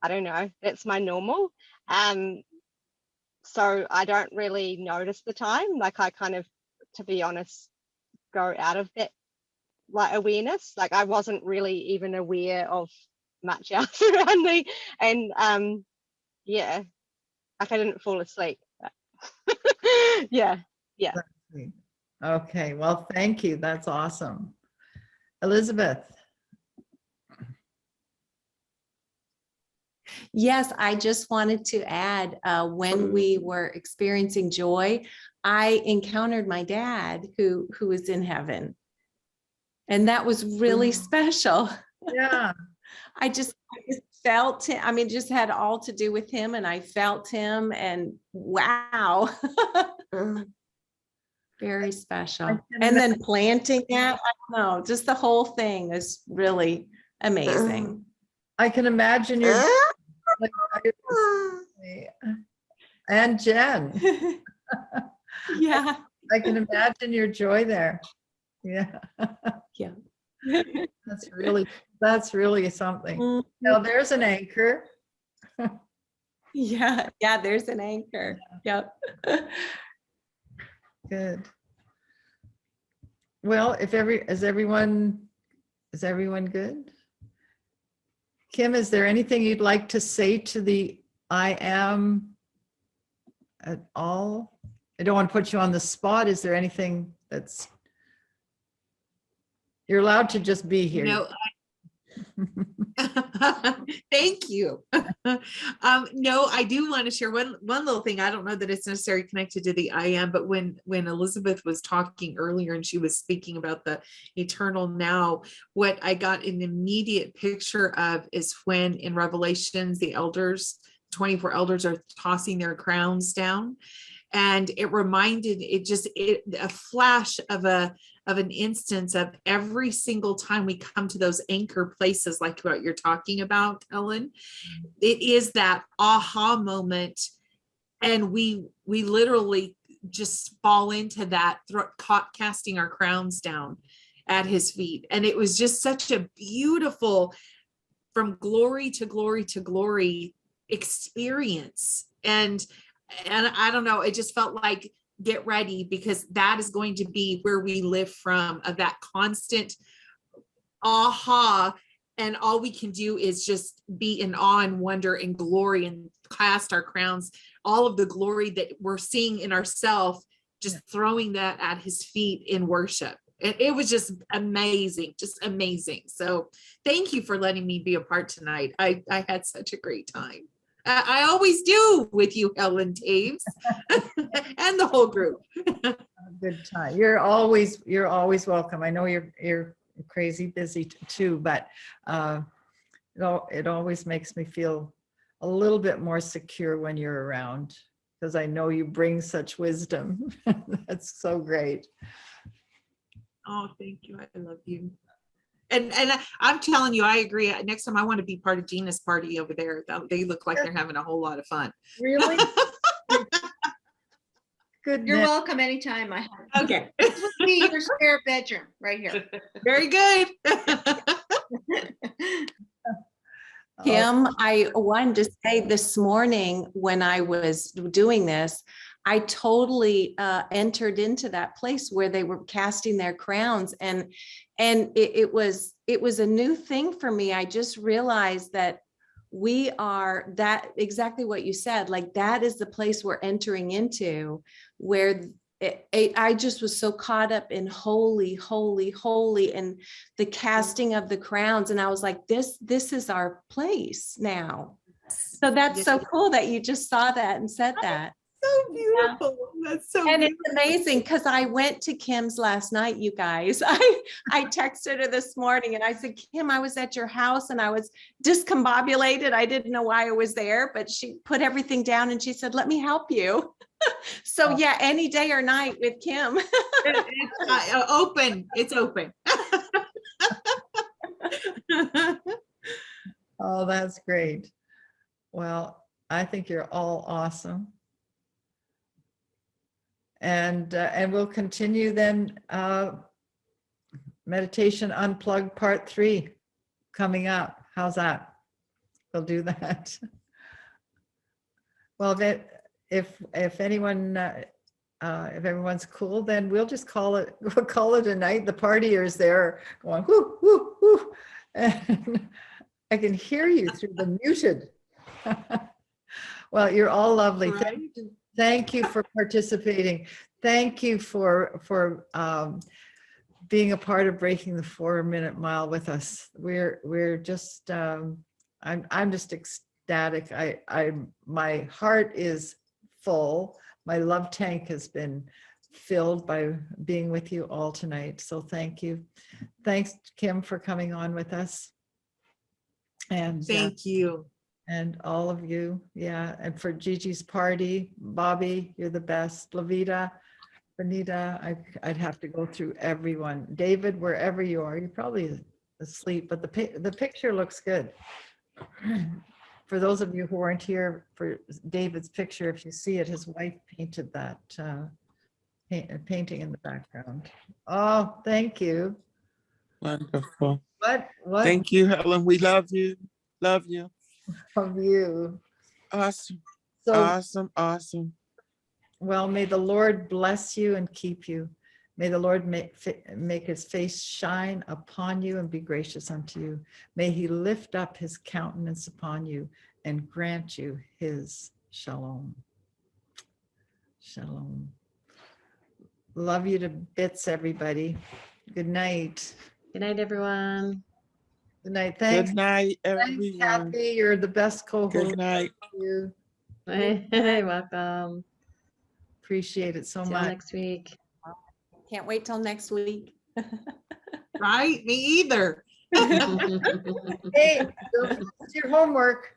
I don't know. That's my normal. So I don't really notice the time. Like I kind of, to be honest, go out of that like awareness. Like I wasn't really even aware of much else around me. And yeah, like I didn't fall asleep. Yeah. Okay, well, thank you. That's awesome. Elizabeth. Yes, I just wanted to add, when we were experiencing joy, I encountered my dad who is in heaven. And that was really special. Yeah. I just felt him. I mean, it just had all to do with him, and I felt him, and wow. Very special. And then planting that, I don't know, just the whole thing is really amazing. I can imagine your and Jen. Yeah. I can imagine your joy there. Yeah. Yeah. That's really something. Now there's an anchor. Yeah, there's an anchor. Yep. Good. Well, is everyone good? Kim, is there anything you'd like to say to the I am at all? I don't want to put you on the spot. Is there anything you're allowed to just be here? No. Thank you. No, I do want to share one little thing. I don't know that it's necessarily connected to the I am, but when Elizabeth was talking earlier and she was speaking about the eternal now, what I got an immediate picture of is when in Revelations, the 24 elders are tossing their crowns down. And it reminded a flash of an instance of every single time we come to those anchor places like what you're talking about, Helen. It is that aha moment, and we literally just fall into that, casting our crowns down at his feet. And it was just such a beautiful, from glory to glory to glory experience. And I don't know, it just felt like, get ready, because that is going to be where we live from, of that constant aha. And all we can do is just be in awe and wonder and glory and cast our crowns, all of the glory that we're seeing in ourselves, just throwing that at his feet in worship. It was just amazing, So thank you for letting me be a part tonight. I had such a great time. I always do with you, Helen, Toews, and the whole group. Good time. You're always welcome. I know you're crazy busy too, but it always makes me feel a little bit more secure when you're around, because I know you bring such wisdom. That's so great. Oh, thank you. I love you. And I'm telling you, I agree. Next time I want to be part of Gina's party over there. They look like they're having a whole lot of fun. Really? Good. You're welcome anytime. Okay. This would be your spare bedroom right here. Very good. Kim, I wanted to say this morning when I was doing this, I totally entered into that place where they were casting their crowns, and it was a new thing for me. I just realized that we are that exactly what you said, like that is the place we're entering into, where I just was so caught up in holy, holy, holy, and the casting of the crowns. And I was like, this is our place now. So that's so cool that you just saw that and said that. So beautiful. That's so And beautiful. it's amazing because I went to Kim's last night, you guys. I texted her this morning and I said, Kim, I was at your house and I was discombobulated. I didn't know why I was there, but she put everything down and she said, let me help you. So yeah, any day or night with Kim. It's open. It's open. Oh, that's great. Well, I think you're all awesome. And we'll continue then, Meditation Unplugged Part 3 coming up. How's that? We'll do that. Well, if anyone, if everyone's cool, then we'll just call it a night. The partiers there going, whoo, whoo, whoo. And I can hear you through the muted. Well, you're all lovely. Right. Thank you for participating. Thank you for being a part of breaking the 4-minute mile with us. We're just I'm just ecstatic. My heart is full. My love tank has been filled by being with you all tonight. So thank you. Thanks, Kim, for coming on with us. And Thank you. and all of you. Yeah. And for Gigi's party, Bobby, you're the best. Lavita, Benita, I'd have to go through everyone. David, wherever you are, you're probably asleep, but the picture looks good. For those of you who weren't here for David's picture, if you see it, his wife painted that painting in the background. Oh, thank you. Wonderful. What Thank you, Helen. We love you. Love you. of you? Awesome. So, Awesome. Awesome. well, may the Lord bless you and keep you. May the Lord make his face shine upon you and be gracious unto you. May he lift up his countenance upon you and grant you his shalom. Shalom. Love you to bits, everybody. Good night. Good night, everyone. Good night. Thanks. Good night, Thanks, everyone. Kathy. You're the best co-host. Good night. Thank you. Hey, welcome. Appreciate it so Till much. next week. Can't wait till next week. Right? Me either. Hey, don't miss your homework.